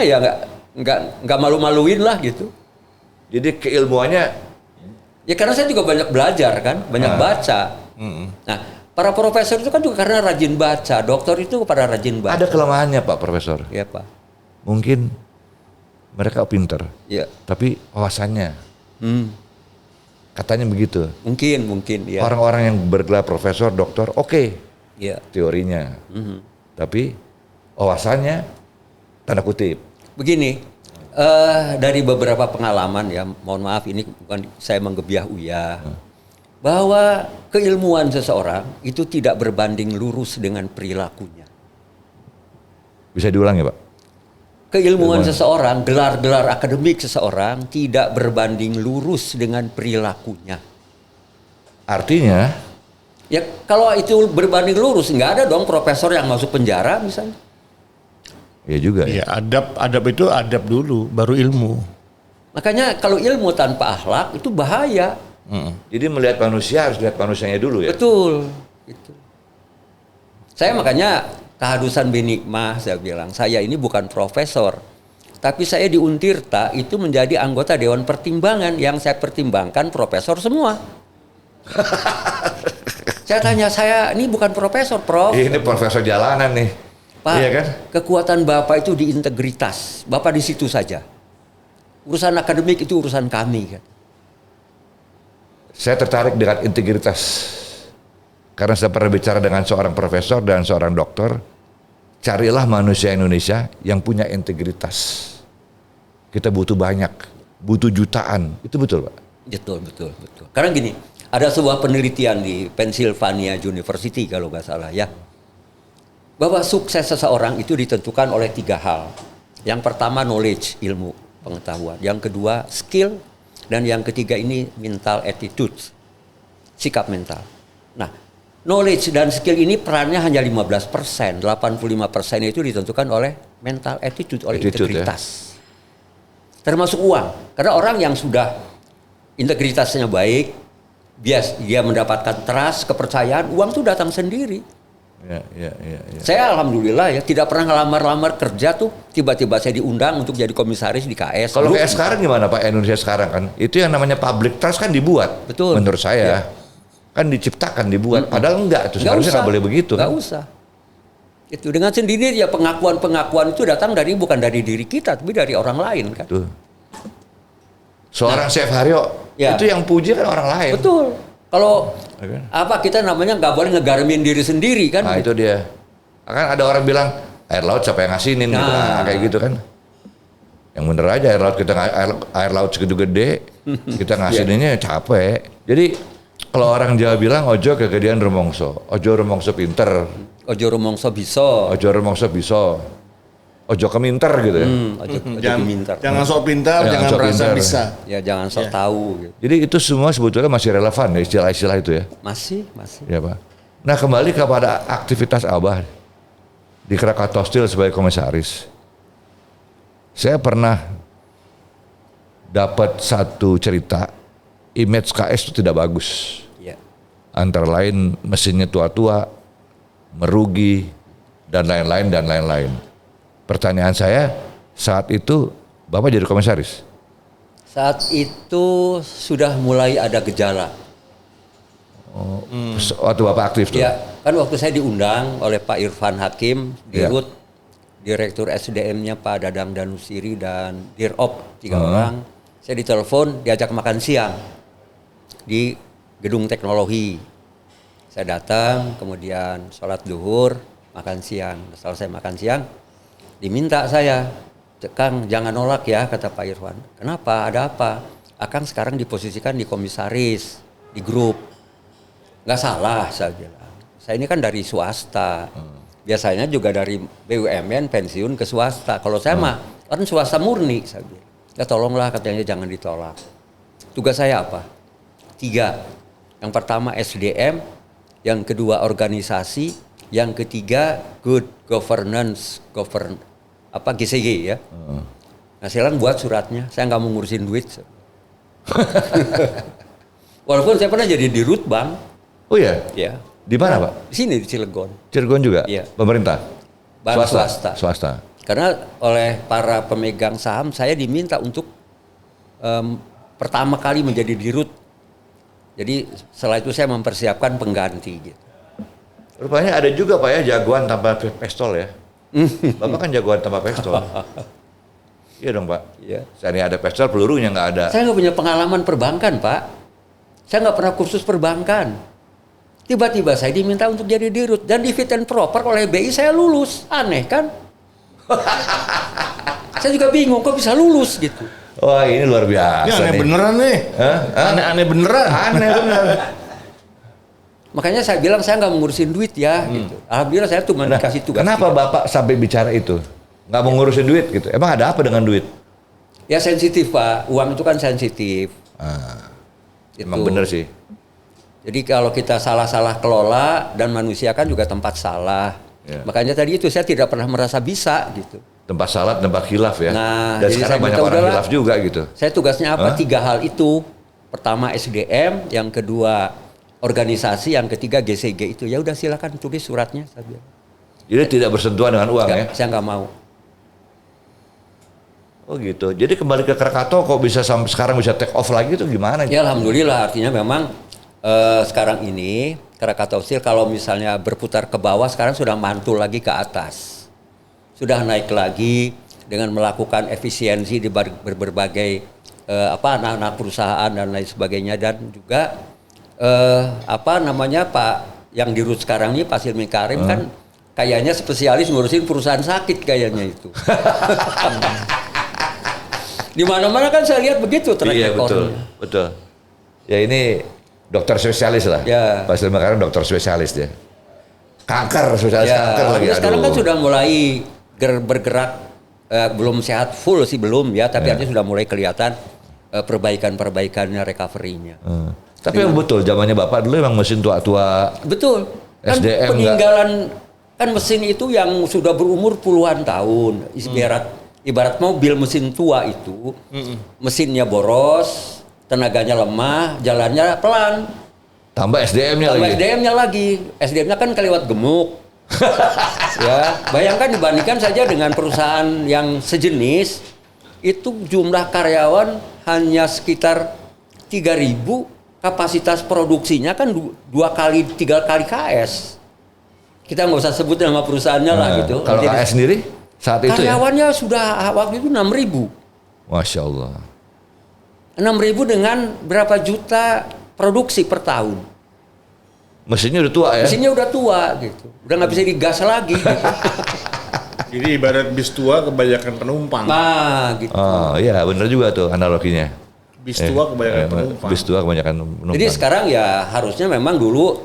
ya nggak malu-maluin lah gitu. Jadi keilmuannya Ya karena saya juga banyak belajar kan, banyak baca. Nah, para profesor itu kan juga karena rajin baca, dokter itu pada rajin baca. ada kelemahannya Pak Profesor. Ya Pak. Mungkin mereka pinter, Ya. tapi wawasannya katanya begitu. Mungkin ya. Orang-orang yang bergelar profesor, doktor, oke, Ya. teorinya, tapi wawasannya tanda kutip. Begini, dari beberapa pengalaman ya, mohon maaf ini bukan saya menggebiah Uya, bahwa keilmuan seseorang itu tidak berbanding lurus dengan perilakunya. Bisa diulang ya Pak? Keilmuan seseorang, gelar-gelar akademik seseorang tidak berbanding lurus dengan perilakunya. Artinya, Ya kalau itu berbanding lurus, nggak ada dong profesor yang masuk penjara misalnya. ya juga ya. Iya, adab itu adab dulu, baru ilmu. Makanya kalau ilmu tanpa akhlak itu bahaya. Jadi melihat manusia harus lihat manusianya dulu ya. Betul. Gitu. Saya makanya keharusan Benikmah saya bilang, saya ini bukan profesor. Tapi saya di Untirta itu menjadi anggota Dewan Pertimbangan yang saya pertimbangkan profesor semua. Saya tanya, saya ini bukan profesor, Prof. Ini profesor jalanan nih. Pak, Iya kan? kekuatan Bapak itu di integritas. Bapak di situ saja. Urusan akademik itu urusan kami kan. Saya tertarik dengan integritas. Karena saya pernah bicara dengan seorang profesor dan seorang dokter. Carilah manusia Indonesia yang punya integritas. Kita butuh banyak, butuh jutaan. Itu betul Pak? Betul. Karena gini, ada sebuah penelitian di Pennsylvania University kalau nggak salah ya. Bahwa sukses seseorang itu ditentukan oleh 3 hal. Yang pertama knowledge, ilmu, pengetahuan. Yang kedua skill. Dan yang ketiga ini mental attitude, sikap mental. Nah, knowledge dan skill ini perannya hanya 15%. 85% itu ditentukan oleh mental attitude, oleh integritas. Ya. Termasuk uang. Karena orang yang sudah integritasnya baik, dia mendapatkan trust, kepercayaan, uang itu datang sendiri. Ya. Saya alhamdulillah ya tidak pernah ngelamar-lamar kerja tuh tiba-tiba saya diundang untuk jadi komisaris di KS. Kalau kayak sekarang gimana Pak Indonesia sekarang kan? Itu yang namanya public trust kan dibuat. Betul. Menurut saya. Kan diciptakan, dibuat. Padahal enggak. Itu seharusnya nggak boleh begitu. Nggak usah. Itu dengan sendiri ya pengakuan-pengakuan itu datang bukan dari diri kita tapi dari orang lain kan. Tuh. Seorang Chef Haryo itu yang puji kan orang lain. Betul. Kalau kita namanya nggak boleh ngegarmin diri sendiri kan. Nah itu dia. Kan ada orang bilang air laut siapa yang ngasinin gitu. Kayak gitu kan. Yang bener aja air laut kita air laut segede-gede kita ngasininnya capek. Jadi kalau orang Jawa bilang ojo kegedean rumongso, ojo rumongso pinter, Ojo rumongso bisa. ojo rumongso bisa, ojo keminter gitu ya. Ojo pinter. Jangan sok pintar, Jangan jangan sok merasa pintar. bisa. Ya jangan sok tahu gitu. Jadi itu semua sebetulnya masih relevan ya istilah-istilah itu ya. Masih. Ya Pak. Nah kembali kepada aktivitas Abah di Krakatau Steel sebagai komisaris. Saya pernah dapat satu cerita, image KS itu tidak bagus. Ya. Antara lain mesinnya tua-tua, merugi, dan lain-lain. Pertanyaan saya, saat itu Bapak jadi komisaris? Saat itu sudah mulai ada gejala. Waktu Bapak aktif tuh? Ya, kan waktu saya diundang oleh Pak Irfan Hakim, Ya. Dirut, Direktur SDM-nya Pak Dadang Danusiri dan Dirop, 3 orang. Saya ditelepon, diajak makan siang di gedung teknologi. Saya datang, kemudian sholat duhur, makan siang. Selesai makan siang, diminta saya, Kang jangan nolak ya, kata Pak Irfan. Kenapa? Ada apa? Akang sekarang diposisikan di komisaris, di grup. Nggak salah, saya bilang. Saya ini kan dari swasta. Biasanya juga dari BUMN pensiun ke swasta. Kalau saya mah kan swasta murni, saya bilang. Ya tolonglah, katanya jangan ditolak. Tugas saya apa? 3. Yang pertama SDM, yang kedua organisasi, yang ketiga good governance, GCG ya. Nah silakan buat suratnya, saya nggak mau ngurusin duit. Walaupun saya pernah jadi dirut bank. Oh iya? Ya. Di mana Pak? Di sini di Cilegon. Cirebon juga? Iya. Pemerintah? Bank swasta. Swasta. Karena oleh para pemegang saham saya diminta untuk pertama kali menjadi dirut. Jadi setelah itu saya mempersiapkan pengganti gitu. Rupanya ada juga Pak ya jagoan tanpa pistol ya. Bapak kan jagoan tanpa pistol. Iya dong Pak. Iya. Saya ada pistol, pelurunya nggak ada. Saya nggak punya pengalaman perbankan Pak. Saya nggak pernah kursus perbankan. Tiba-tiba saya diminta untuk jadi dirut dan di fit and proper oleh BI saya lulus. Aneh kan? Saya juga bingung kok bisa lulus gitu. Wah ini luar biasa Ini aneh nih. beneran nih. Hah? Aneh-aneh beneran. Aneh bener. Makanya saya bilang saya nggak mengurusin duit ya. Gitu. Alhamdulillah saya cuma Nah, dikasih tugas. kenapa Bapak sampai bicara itu? Nggak mau ngurusin duit gitu? Emang ada apa dengan duit? Ya sensitif Pak, uang itu kan sensitif. Emang bener sih. Jadi kalau kita salah-salah kelola dan manusia kan juga tempat salah. Ya. Makanya tadi itu saya tidak pernah merasa bisa gitu. Tempat salat, tempat khilaf ya. Nah, dan jadi sekarang saya banyak minta orang udahlah. khilaf juga gitu. Saya tugasnya apa? 3 hal itu. Pertama SDM, yang kedua organisasi, yang ketiga GCG itu. Ya udah silakan tulis suratnya saya bilang. Jadi tidak bersentuhan dengan uang ya? Saya nggak mau. Oh gitu. Jadi kembali ke Krakatau kok bisa sampai sekarang bisa take off lagi itu gimana? Ya alhamdulillah, artinya memang sekarang ini Krakatau Steel kalau misalnya berputar ke bawah sekarang sudah mantul lagi ke atas. Sudah naik lagi dengan melakukan efisiensi di berbagai anak-anak perusahaan dan lain sebagainya, dan juga Pak yang dirut sekarang ini Pak Silmi Karim kan kayaknya spesialis ngurusin perusahaan sakit kayaknya itu. Di mana-mana kan saya lihat begitu track Iya recordnya. betul. Ya ini dokter spesialis lah. Ya. Pak Silmi Karim dokter spesialis dia. Kanker, spesialis kanker lagi. Ya, sekarang kan Aduh. sudah mulai bergerak, belum sehat full sih belum ya, tapi artinya sudah mulai kelihatan perbaikannya, recovery-nya. Tapi yang betul, zamannya Bapak dulu emang mesin tua-tua. Betul. Kan SDM peninggalan kan mesin itu yang sudah berumur puluhan tahun. Ibarat mobil mesin tua itu, mesinnya boros, tenaganya lemah, jalannya pelan. Tambah SDM-nya Tambah lagi. SDM-nya lagi. SDM-nya kan kelewat gemuk. Ya, bayangkan dibandingkan saja dengan perusahaan yang sejenis, itu jumlah karyawan hanya sekitar 3.000, kapasitas produksinya kan 2-3 kali KS. Kita nggak usah sebut nama perusahaannya lah gitu. Kalau Jadi, KS sendiri saat itu ya? karyawannya sudah waktu itu 6.000. Masya Allah. 6.000 dengan berapa juta produksi per tahun. Mesinnya udah tua ya? Mesinnya udah tua gitu. Udah nggak bisa digas lagi gitu. Jadi ibarat bis tua kebanyakan penumpang. Nah gitu. Oh iya bener juga tuh analoginya. Bis tua kebanyakan penumpang. Bis tua kebanyakan penumpang. Jadi sekarang ya harusnya memang dulu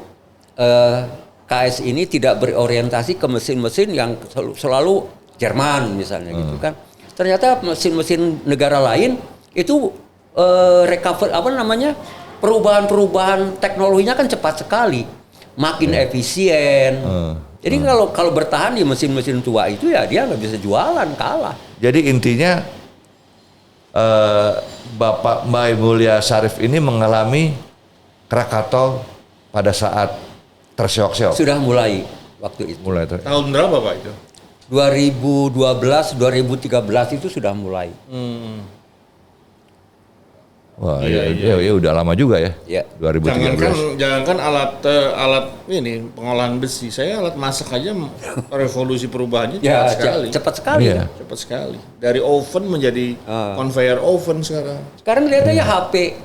KS ini tidak berorientasi ke mesin-mesin yang selalu Jerman misalnya gitu kan. Ternyata mesin-mesin negara lain itu perubahan-perubahan teknologinya kan cepat sekali, makin efisien. Jadi kalau bertahan di mesin-mesin tua itu ya dia nggak bisa jualan, kalah. Jadi intinya Bapak Mbak Mulia Syarif ini mengalami Krakatau pada saat terseok-seok. Sudah mulai waktu itu. Mulai itu. Tahun berapa Pak itu? 2012, 2013 itu sudah mulai. Wah, ya udah lama juga ya. Ya. 2013. Jangankan alat ini pengolahan besi, saya alat masak aja revolusi perubahannya Ya, cepat sekali. cepat sekali. Iya. Cepat sekali. Dari oven menjadi conveyor oven sekarang. Sekarang lihat aja HP.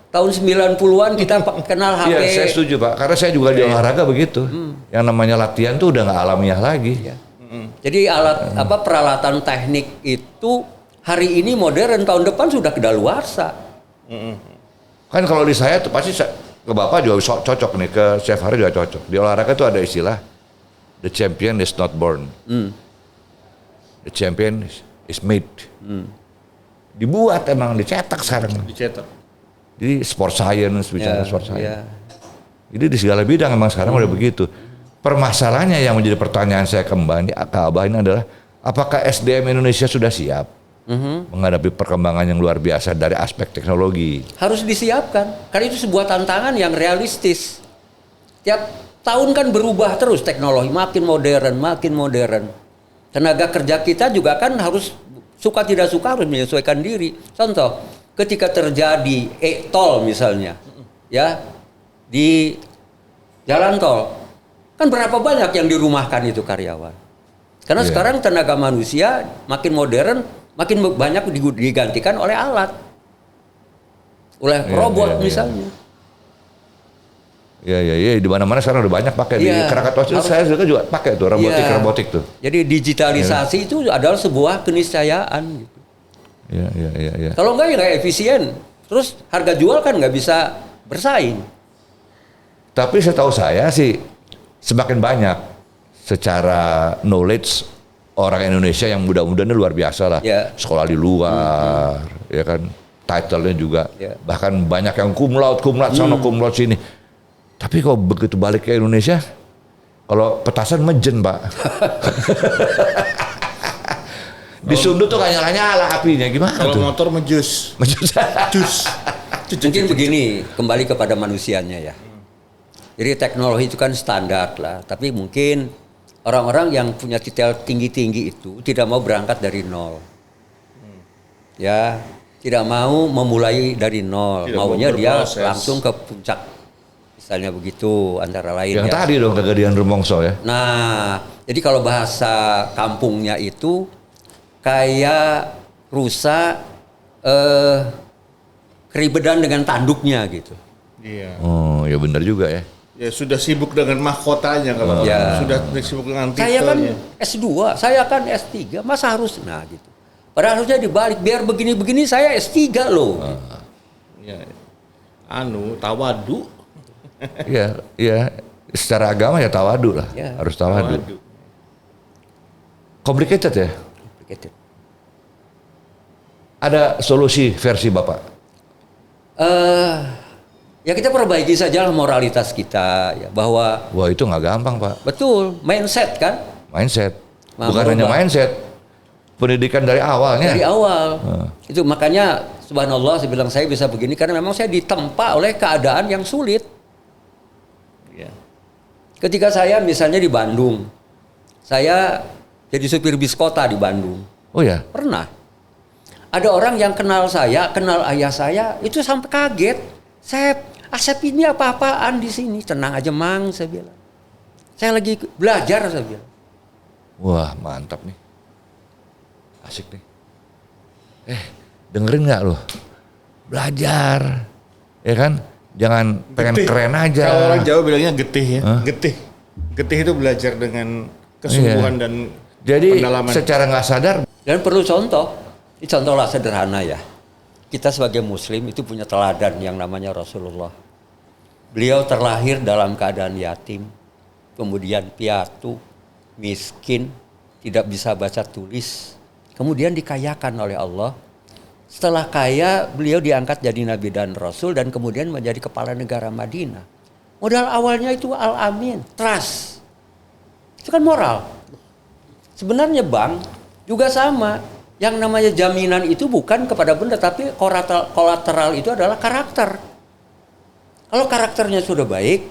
Tahun 90-an kita kenal HP. Iya, saya setuju Pak. Karena saya juga di olahraga begitu. Yang namanya latihan tuh udah nggak alamiah lagi. Iya. Jadi peralatan teknik itu hari ini modern, tahun depan sudah kedaluarsa. Kan kalau di saya tuh pasti ke Bapak juga cocok nih, ke Chef Hari juga cocok. Di olahraga tuh ada istilah the champion is not born. The champion is made. Dibuat emang, dicetak sekarang. Dicetak. Jadi sport science, bicara sport science. Ya. Jadi di segala bidang emang sekarang udah begitu. Permasalahannya yang menjadi pertanyaan saya kembali ke Abah ini adalah apakah SDM Indonesia sudah siap menghadapi perkembangan yang luar biasa dari aspek teknologi? Harus disiapkan, karena itu sebuah tantangan yang realistis. Tiap tahun kan berubah terus teknologi, makin modern. Tenaga kerja kita juga kan harus suka tidak suka harus menyesuaikan diri. Contoh, ketika terjadi tol misalnya, ya di jalan tol, kan berapa banyak yang dirumahkan itu karyawan. Karena sekarang tenaga manusia makin modern, makin banyak digantikan oleh alat, oleh robot misalnya. Iya, di mana-mana sekarang udah banyak pakai. Di Krakatau itu saya juga pakai tuh robotik tuh. Jadi digitalisasi itu adalah sebuah keniscayaan. Gitu. Iya. Kalau enggak ya nggak efisien. Terus harga jual kan nggak bisa bersaing. Tapi setahu saya sih semakin banyak secara knowledge orang Indonesia yang muda-muda ini luar biasa lah. Sekolah di luar, ya kan, title-nya juga. Bahkan banyak yang cum laude sana, cum laude sini. Tapi kalau begitu balik ke Indonesia, kalau petasan mejen Pak. Disundut tuh kayak nyala apinya, gimana Kalau tuh? motor mejus. Jus. Mungkin begini, kembali kepada manusianya ya. Jadi teknologi itu kan standar lah, tapi mungkin orang-orang yang punya titel tinggi-tinggi itu tidak mau berangkat dari nol. Ya, tidak mau memulai dari nol, maunya dia langsung ke puncak. Misalnya begitu antara lain. Yang tadi dong kegadian Rumongso ya. Nah, jadi kalau bahasa kampungnya itu kayak rusa keribetan dengan tanduknya gitu. Iya. Oh, ya benar juga ya. Ya sudah sibuk dengan mahkotanya kalau sudah sibuk dengan titelnya. Saya kan S2, saya kan S3, masa harus gitu. Padahal harusnya dibalik, biar begini-begini saya S3 loh. Ya. Tawadu. Iya, secara agama ya tawadu lah, harus tawadu. Complicated ya? Complicated. Ada solusi versi Bapak? Ya kita perbaiki saja moralitas kita ya, bahwa Wah itu nggak gampang Pak. betul, mindset kan? Mindset, bukan hanya mindset, pendidikan dari awalnya. Dari awal. Itu makanya subhanallah saya bilang saya bisa begini karena memang saya ditempa oleh keadaan yang sulit. Ketika saya misalnya di Bandung, saya jadi supir bis kota di Bandung. Oh ya? Pernah. Ada orang yang kenal saya, kenal ayah saya, itu sampai kaget. Asep ini apa-apaan di sini? Tenang aja Mang, saya bilang. Saya lagi belajar, saya bilang. Wah mantap nih. Asik nih. Dengerin nggak lo? Belajar. Ya kan? Jangan pengen keren aja. Kalau orang Jawa bilangnya getih ya. Getih itu belajar dengan kesungguhan dan jadi pendalaman. secara nggak sadar. Dan perlu contoh. Ini contoh lah sederhana ya. kita sebagai muslim itu punya teladan yang namanya Rasulullah. Beliau terlahir dalam keadaan yatim, kemudian piatu, miskin, tidak bisa baca tulis, kemudian dikayakan oleh Allah. Setelah kaya, beliau diangkat jadi nabi dan rasul dan kemudian menjadi kepala negara Madinah. Modal awalnya itu al-amin, trust. Itu kan moral. Sebenarnya bank juga sama. Yang namanya jaminan itu bukan kepada benda, tapi kolateral itu adalah karakter. Kalau karakternya sudah baik,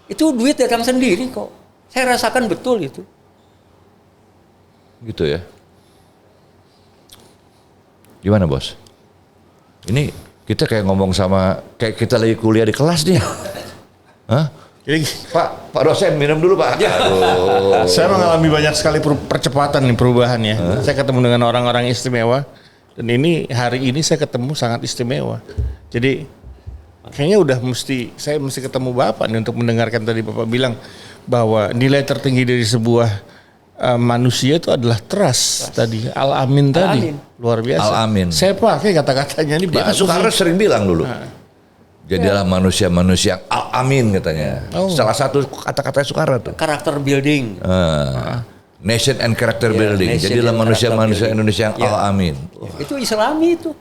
itu duit datang sendiri kok. Saya rasakan betul itu. Gitu ya. Gimana bos? Ini kita kayak ngomong sama, kayak kita lagi kuliah di kelas nih. Hah? Jadi, Pak dosen minum dulu Pak. Aduh. saya mengalami banyak sekali percepatan nih perubahan ya. Saya ketemu dengan orang-orang istimewa dan hari ini saya ketemu sangat istimewa. Jadi kayaknya saya mesti ketemu Bapak nih untuk mendengarkan tadi Bapak bilang bahwa nilai tertinggi dari sebuah manusia itu adalah trust tadi, al-amin tadi. Luar biasa. Al-amin. Saya pakai kata-katanya ini Ya, bagus. Soekarno sering bilang dulu. Jadilah manusia-manusia yang al-amin katanya. Salah satu kata-kata Soekarno tuh. Karakter building. Nation and character building. nation Jadilah and manusia-manusia character Indonesia yang building. al-amin. Itu Islami itu.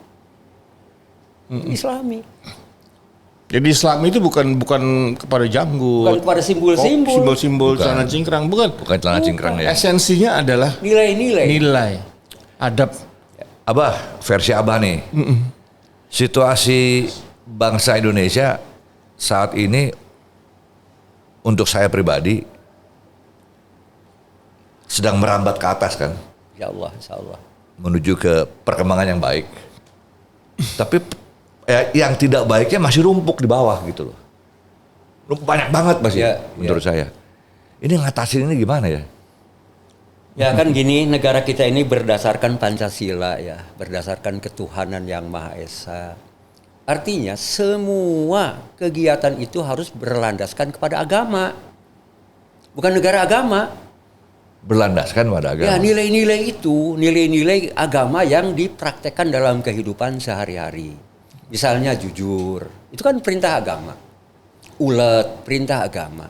Islami. Jadi Islam itu bukan kepada janggut, Bukan kepada simbol-simbol. simbol-simbol Bukan. celana cingkrang, bukan. Bukan celana cingkrang ya. Esensinya adalah Nilai-nilai. nilai, adab. Abah, versi Abah nih. Situasi bangsa Indonesia saat ini untuk saya pribadi sedang merambat ke atas kan. Ya Allah, insya Allah. Menuju ke perkembangan yang baik. Tapi yang tidak baiknya masih rumpuk di bawah gitu loh. Banyak banget masih menurut saya. Ini ngatasin ini gimana ya? Ya kan gini, negara kita ini berdasarkan Pancasila ya, berdasarkan ketuhanan yang Maha Esa. Artinya semua kegiatan itu harus berlandaskan kepada agama. Bukan negara agama. Berlandaskan pada agama. Ya nilai-nilai itu, nilai-nilai agama yang dipraktekkan dalam kehidupan sehari-hari. Misalnya jujur, itu kan perintah agama. Ulet, perintah agama.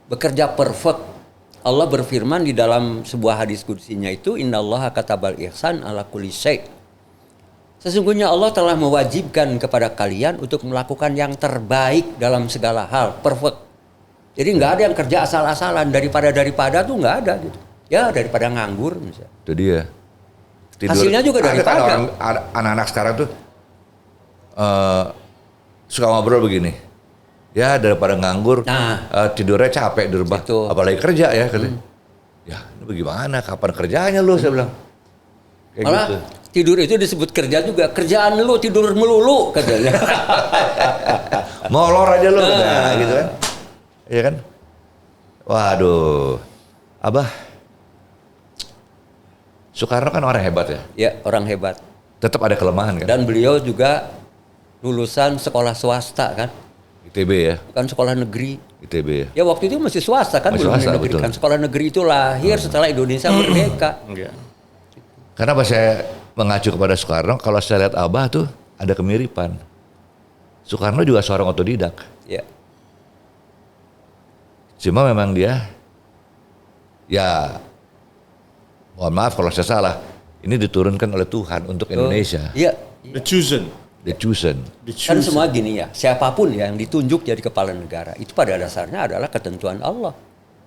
Bekerja perfect. Allah berfirman di dalam sebuah hadis qudsinya itu, innallaha katabal ihsan ala kulli syai'. Sesungguhnya Allah telah mewajibkan kepada kalian untuk melakukan yang terbaik dalam segala hal, perfect. Jadi nggak ada yang kerja asal-asalan, daripada tuh nggak ada gitu. Ya daripada nganggur misalnya. Itu dia. Hasilnya juga Ada daripada. kan anak-anak sekarang tuh suka ngobrol begini. Ya daripada nganggur, tidurnya capek di rumah. Itu. Apalagi kerja ya katanya. Ya ini bagaimana? Kapan kerjanya lu? Saya bilang. Kayak Malah gitu. tidur itu disebut kerja juga. Kerjaan lu tidur melulu katanya. Molor aja lu katanya, gitu kan. Iya kan? Waduh. Abah. Soekarno kan orang hebat ya. Ya orang hebat. Tetap ada kelemahan kan. Dan beliau juga lulusan sekolah swasta kan. ITB ya. Bukan sekolah negeri. ITB ya. Ya waktu itu masih swasta kan, Masih belum swasta, dinegerikan. betul. Sekolah negeri itu lahir setelah Indonesia merdeka. Karena pas saya mengacu kepada Soekarno, kalau saya lihat Abah tuh ada kemiripan. Soekarno juga seorang otodidak. Ya. Cuma memang dia, ya mohon maaf kalau saya salah, ini diturunkan oleh Tuhan untuk Indonesia. Iya. The chosen. The chosen. Kan semua gini ya, siapapun yang ditunjuk jadi kepala negara, itu pada dasarnya adalah ketentuan Allah.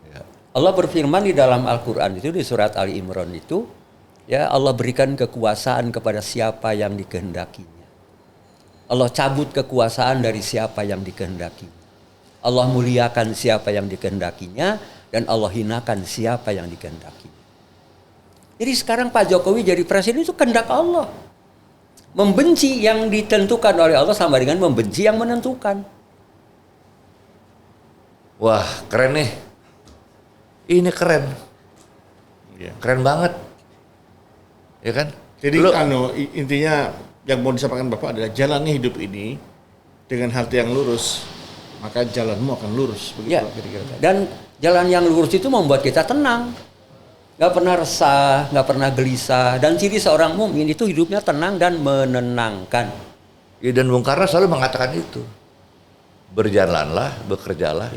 Ya. Allah berfirman di dalam Al-Quran itu, di surat Ali Imran itu, ya Allah berikan kekuasaan kepada siapa yang dikehendakinya. Allah cabut kekuasaan dari siapa yang dikehendakinya. Allah muliakan siapa yang dikehendakinya, dan Allah hinakan siapa yang dikehendakinya. Jadi sekarang Pak Jokowi jadi presiden itu kehendak Allah. Membenci yang ditentukan oleh Allah sama dengan membenci yang menentukan. Wah keren nih. Ini keren. Keren banget. Ya kan? Jadi intinya yang mau disampaikan Bapak adalah jalani hidup ini dengan hati yang lurus, maka jalanmu akan lurus. Begitu Ya. kira-kira. Dan jalan yang lurus itu membuat kita tenang. Gak pernah resah, gak pernah gelisah. Dan ciri seorang mukmin itu hidupnya tenang dan menenangkan. Ya, dan Bung Karno selalu mengatakan itu. Berjalanlah, bekerjalah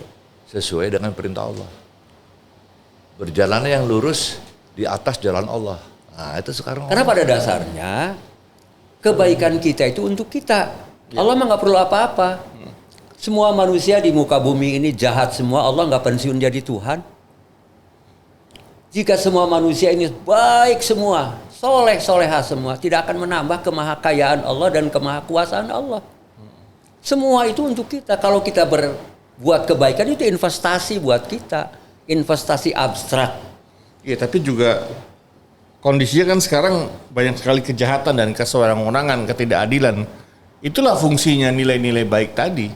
sesuai dengan perintah Allah. Berjalanlah yang lurus di atas jalan Allah. Nah, itu sekarang. Karena pada dasarnya kebaikan kita itu untuk kita. Allah mah nggak perlu apa-apa. Semua manusia di muka bumi ini jahat semua. Allah nggak pensiun jadi Tuhan. Jika semua manusia ini baik semua, soleh-soleha semua, tidak akan menambah kemahakayaan Allah dan kemahakuasaan Allah. Semua itu untuk kita. Kalau kita berbuat kebaikan itu investasi buat kita. Investasi abstrak. Ya, tapi juga kondisinya kan sekarang banyak sekali kejahatan dan kesewenang-wenangan, ketidakadilan. Itulah fungsinya nilai-nilai baik tadi.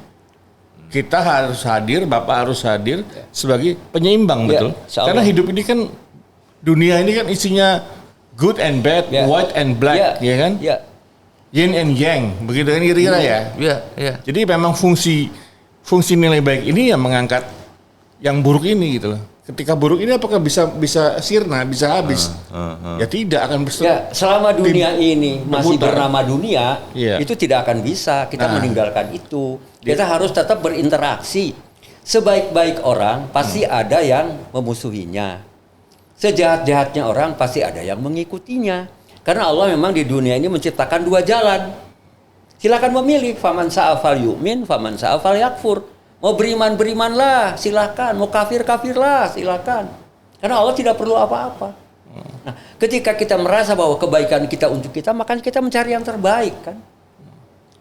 Kita harus hadir, Bapak harus hadir sebagai penyeimbang, betul? Karena hidup ini kan, dunia ini kan isinya good and bad, white and black, ya kan? Yin and yang, begitu kan kira-kira ya? Iya. Jadi memang fungsi nilai baik ini yang mengangkat yang buruk ini gitu loh. Ketika buruk ini apakah bisa sirna, bisa habis? Ya tidak akan selama dunia ini masih bernama dunia, Iya. itu tidak akan bisa. Kita meninggalkan itu. Kita harus tetap berinteraksi. Sebaik-baik orang pasti ada yang memusuhinya. Sejahat-jahatnya orang pasti ada yang mengikutinya. Karena Allah memang di dunia ini menciptakan dua jalan. Silakan memilih, faman sa'afal yu'min, faman sa'afal yakfur. Mau berimanlah, silakan. Mau kafirlah, silakan. Karena Allah tidak perlu apa-apa. Nah, ketika kita merasa bahwa kebaikan kita untuk kita, maka kita mencari yang terbaik kan.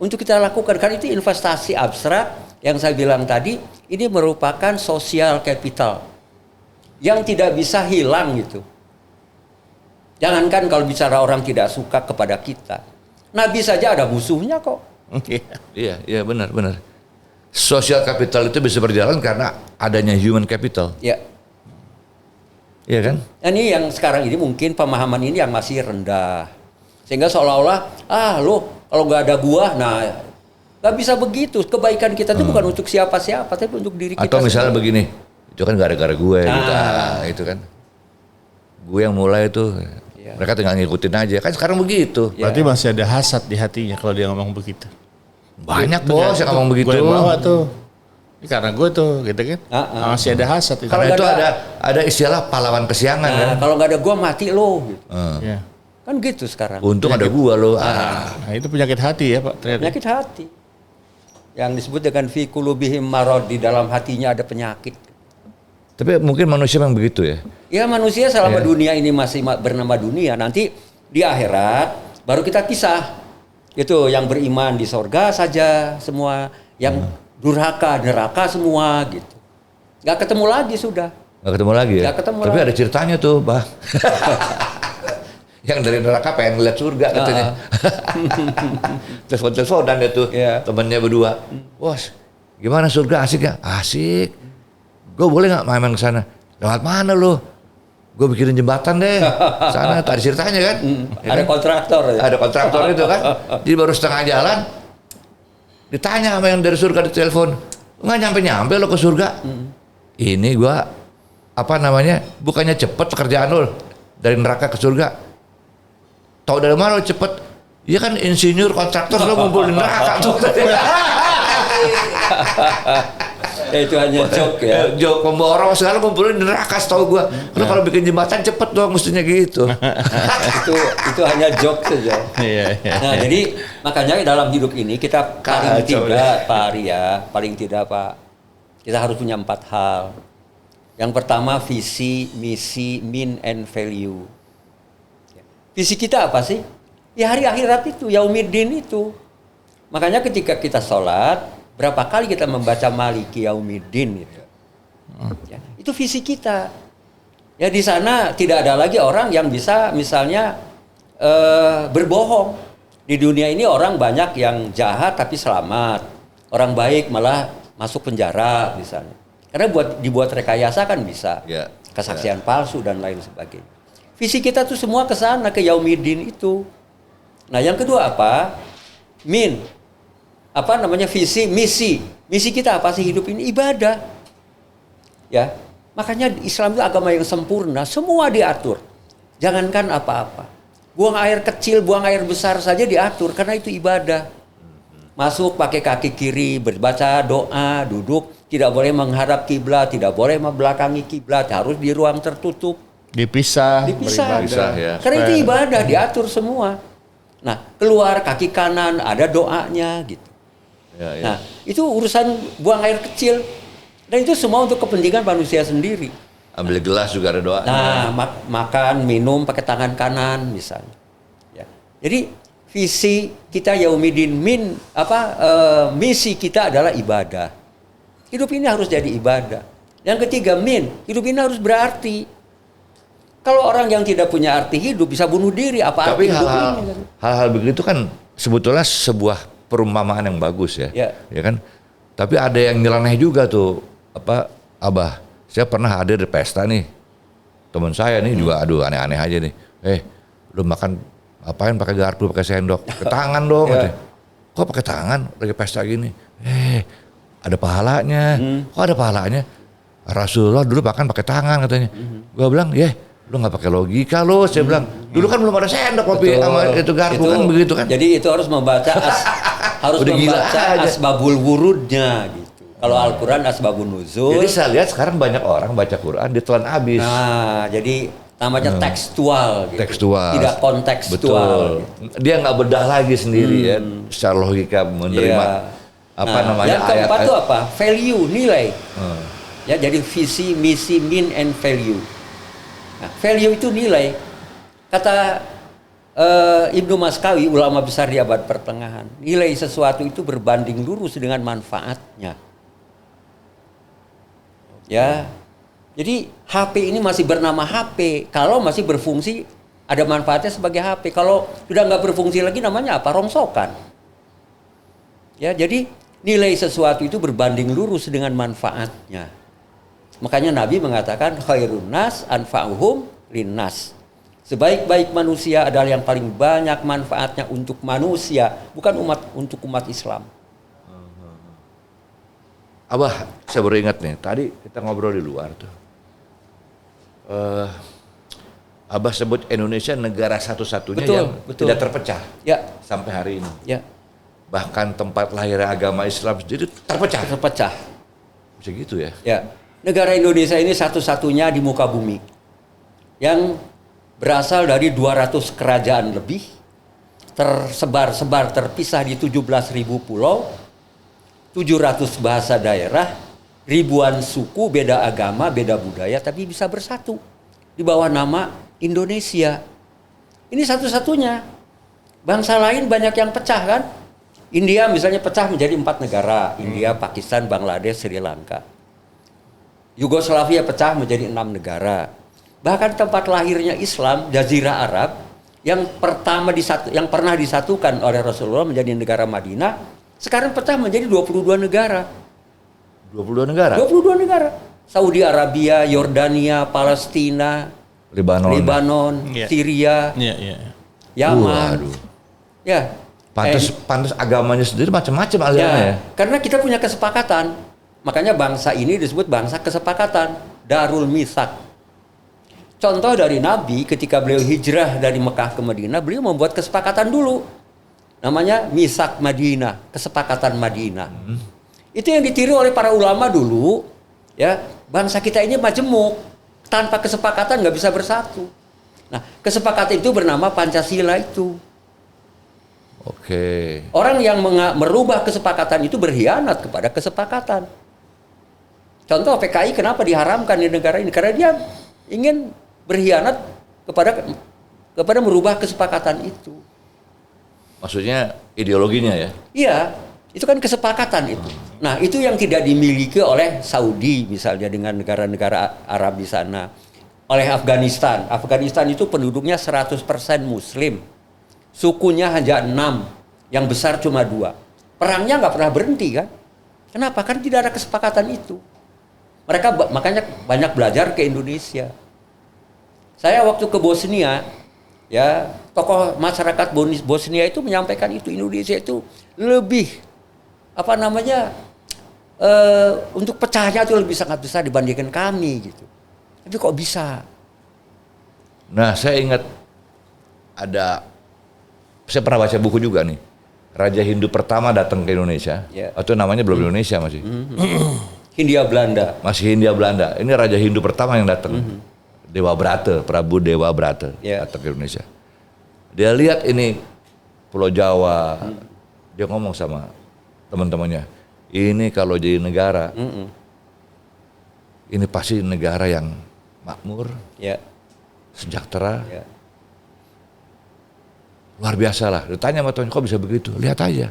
Untuk kita lakukan. Karena itu investasi abstrak yang saya bilang tadi, ini merupakan social capital yang tidak bisa hilang gitu. Jangankan kalau bicara orang tidak suka kepada kita. Nabi saja ada musuhnya kok. Iya, benar. Social capital itu bisa berjalan karena adanya human capital. Ya. Iya kan? Nah, ini yang sekarang ini mungkin pemahaman ini yang masih rendah. Sehingga seolah-olah, kalau nggak ada gua, nah nggak bisa begitu. Kebaikan kita itu bukan untuk siapa-siapa, tapi untuk diri kita. Atau misalnya sendiri. begini, itu kan gara-gara gue gitu. Itu kan. Gue yang mulai itu. Mereka tinggal ngikutin aja. Kan sekarang begitu. Berarti masih ada hasad di hatinya kalau dia ngomong begitu. Banyak bos yang ngomong begitu. Gue bawa tuh. Ini karena gue tuh, gitu kan. Masih ada hasad itu. Karena itu ada istilah pahlawan kesiangan kan. Kalau nggak ada gua mati lo. Gitu. Ya. Kan gitu sekarang. Untung ada gua lo. Nah, itu penyakit hati ya Pak. Ternyata. Penyakit hati. Yang disebut dengan fi qulubihim marad, di dalam hatinya ada penyakit. Tapi mungkin manusia memang begitu ya. Ya manusia selama dunia ini masih bernama dunia, nanti di akhirat baru kita pisah. Itu yang beriman di sorga saja semua, yang durhaka neraka semua gitu. Gak ketemu lagi sudah. Gak ketemu lagi ya? Gak ketemu Tapi lagi. ada ceritanya tuh Bah. Yang dari neraka pengen ngeliat surga katanya. Telepon-teleponan dia tuh temennya berdua. Bos, gimana surga, asik gak? Asik. Gue boleh gak main ke sana? Lewat mana lu? Gue bikin jembatan deh. Sana tadi ceritanya kan. Ada kontraktor. Ada kontraktor itu kan. Jadi baru setengah jalan. Ditanya sama yang dari surga di telepon. Nggak nyampe-nyampe lo ke surga. Ini gue bukannya cepet pekerjaan lo dari neraka ke surga. Tahu dari mana lo cepet? Iya kan insinyur kontraktor lo ngumpul di neraka tuh. Itu hanya joke ya. Joke pemborong segala ngumpulin di neraka setahu gua. Kalau bikin jembatan cepet dong mestinya gitu. itu hanya joke saja. Nah, jadi makanya dalam hidup ini kita paling tidak Pak Arya, paling tidak Pak, kita harus punya 4 hal. Yang pertama visi, misi, mean and value. Visi kita apa sih? Ya hari akhirat itu, yaumiddin itu. Makanya ketika kita sholat, berapa kali kita membaca Maliki Yaumiddin gitu. Ya, itu visi kita. Ya di sana tidak ada lagi orang yang bisa misalnya berbohong. Di dunia ini orang banyak yang jahat tapi selamat. Orang baik malah masuk penjara misalnya. Karena dibuat rekayasa kan bisa. Kesaksian palsu dan lain sebagainya. Visi kita tuh semua ke sana, ke Yaumiddin itu. Nah, yang kedua apa? Visi, misi kita apa sih hidup ini? Ibadah. Ya, makanya Islam itu agama yang sempurna, semua diatur. Jangankan apa-apa. Buang air kecil, buang air besar saja diatur karena itu ibadah. masuk pakai kaki kiri, berbaca doa, duduk, tidak boleh menghadap kiblat, tidak boleh membelakangi kiblat, harus di ruang tertutup. Dipisah. Dipisah, ya. Karena itu ibadah, diatur semua. Nah, keluar kaki kanan ada doanya gitu. Ya, ya. Nah, itu urusan buang air kecil. Dan itu semua untuk kepentingan manusia sendiri. Ambil gelas juga ada doa. Nah, makan, minum pakai tangan kanan misalnya. Ya. Jadi visi kita Yaumidin misi kita adalah ibadah. Hidup ini harus jadi ibadah. Yang ketiga hidup ini harus berarti. Kalau orang yang tidak punya arti hidup bisa bunuh diri, apa Tapi arti hidup ini? hal-hal begitu kan sebetulnya sebuah perumpamaan yang bagus ya. Ya kan? Tapi ada yang nyeleneh juga tuh, Abah. Saya pernah hadir di pesta nih. Teman saya nih juga aduh aneh-aneh aja nih. Lu makan apain pakai garpu, pakai sendok? Ke tangan dong. Kok pakai tangan lagi pesta gini? Ada pahalanya. Kok ada pahalanya? Rasulullah dulu makan pakai tangan katanya. Gua bilang, lu nggak pakai logika lo, saya bilang. Dulu kan belum ada sendok kopi sama itu garpu kan begitu kan. Jadi itu harus membaca asbabul wurudnya gitu. Kalau Al-Quran asbabun nuzul. Jadi saya lihat sekarang banyak orang baca Quran ditelan habis. Nah, jadi namanya tekstual gitu. Tekstual. Tidak kontekstual. Betul. Gitu. Dia nggak bedah lagi sendiri ya secara logika menerima Yang keempat itu apa? Value, nilai. Ya, jadi visi, misi, mean and value. Nah, value itu nilai. Kata Ibnu Maskawi, ulama besar di abad pertengahan, nilai sesuatu itu berbanding lurus dengan manfaatnya. Ya, jadi HP ini masih bernama HP kalau masih berfungsi, ada manfaatnya sebagai HP. Kalau sudah nggak berfungsi lagi namanya apa? Rongsokan. Ya, jadi nilai sesuatu itu berbanding lurus dengan manfaatnya. Makanya Nabi mengatakan khairun nas anfa'uhum linnas. Sebaik-baik manusia adalah yang paling banyak manfaatnya untuk manusia, bukan untuk umat Islam. Abah, saya baru ingat nih, tadi kita ngobrol di luar tuh. Abah sebut Indonesia negara satu-satunya yang tidak terpecah sampai hari ini. Ya. Bahkan tempat lahir agama Islam sendiri terpecah. Bisa gitu ya? Ya. Negara Indonesia ini satu-satunya di muka bumi yang berasal dari 200 kerajaan lebih, tersebar terpisah di 17.000 pulau, 700 bahasa daerah, ribuan suku, beda agama, beda budaya, tapi bisa bersatu di bawah nama Indonesia. Ini satu-satunya. Bangsa lain banyak yang pecah kan? India misalnya pecah menjadi 4 negara, India, Pakistan, Bangladesh, Sri Lanka. Yugoslavia pecah menjadi 6 negara. Bahkan tempat lahirnya Islam, Jazirah Arab, yang pernah disatukan oleh Rasulullah menjadi negara Madinah, sekarang pecah menjadi 22 negara. 22 negara? 22 negara. Saudi Arabia, Yordania, Palestina, Lebanon, Syria, Yaman. Ya. Pantas agamanya sendiri macam-macam agamanya ya. Karena kita punya kesepakatan. Makanya bangsa ini disebut bangsa kesepakatan, Darul Mitsak. Contoh dari Nabi ketika beliau hijrah dari Mekah ke Madinah, beliau membuat kesepakatan dulu. Namanya Mitsak Madinah, kesepakatan Madinah. Itu yang ditiru oleh para ulama dulu, ya. Bangsa kita ini majemuk, tanpa kesepakatan nggak bisa bersatu. Nah, kesepakatan itu bernama Pancasila itu. Oke. Orang yang merubah kesepakatan itu berkhianat kepada kesepakatan. Contoh PKI kenapa diharamkan di negara ini? Karena dia ingin berkhianat kepada merubah kesepakatan itu. Maksudnya ideologinya ya? Iya, itu kan kesepakatan itu. Nah, itu yang tidak dimiliki oleh Saudi misalnya dengan negara-negara Arab di sana. Oleh Afghanistan. Afghanistan itu penduduknya 100% Muslim. Sukunya hanya 6, yang besar cuma 2. Perangnya nggak pernah berhenti kan? Kenapa? Kan tidak ada kesepakatan itu. Mereka makanya banyak belajar ke Indonesia. Saya waktu ke Bosnia, ya tokoh masyarakat Bosnia itu menyampaikan itu Indonesia itu lebih untuk pecahnya itu lebih sangat besar dibandingkan kami gitu. Tapi kok bisa? Nah, saya ingat saya pernah baca buku juga nih. Raja Hindu pertama datang ke Indonesia, atau namanya belum Indonesia masih. Hindia Belanda. Masih Hindia Belanda. Ini Raja Hindu pertama yang datang. Dewa Brata, Prabu Dewa Brata datang ke Indonesia. Dia lihat ini Pulau Jawa. Dia ngomong sama teman-temannya, ini kalau jadi negara, ini pasti negara yang makmur, sejahtera. Luar biasa lah. Ditanya sama Tuhan, kok bisa begitu? Lihat aja.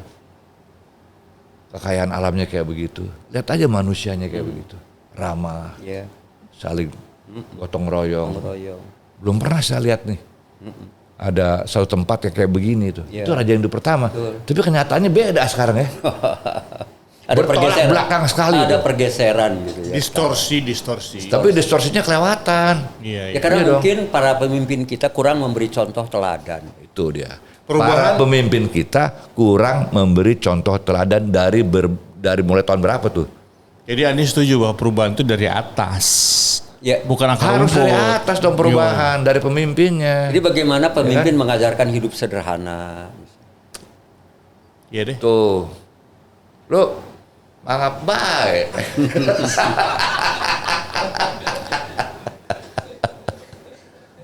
Kekayaan alamnya kayak begitu. Lihat aja manusianya kayak begitu. Ramah, saling gotong royong. Belum pernah saya lihat nih. Ada satu tempat yang kayak begini tuh. Itu Raja Hindu pertama. Tapi kenyataannya beda sekarang ya. Ada pergeseran belakang sekali. Ada pergeseran gitu ya. Distorsi. Tapi distorsinya kelewatan. Iya. Karena mungkin para pemimpin kita kurang memberi contoh teladan. Itu dia. Perubahan. Para pemimpin kita kurang memberi contoh teladan dari mulai tahun berapa tuh? Jadi Andi setuju bahwa perubahan itu dari atas. Bukan akar Harus rumput. dari atas dong perubahan, dari pemimpinnya. Jadi bagaimana pemimpin mengajarkan hidup sederhana. Iya deh. Tuh. Lu mangap baik.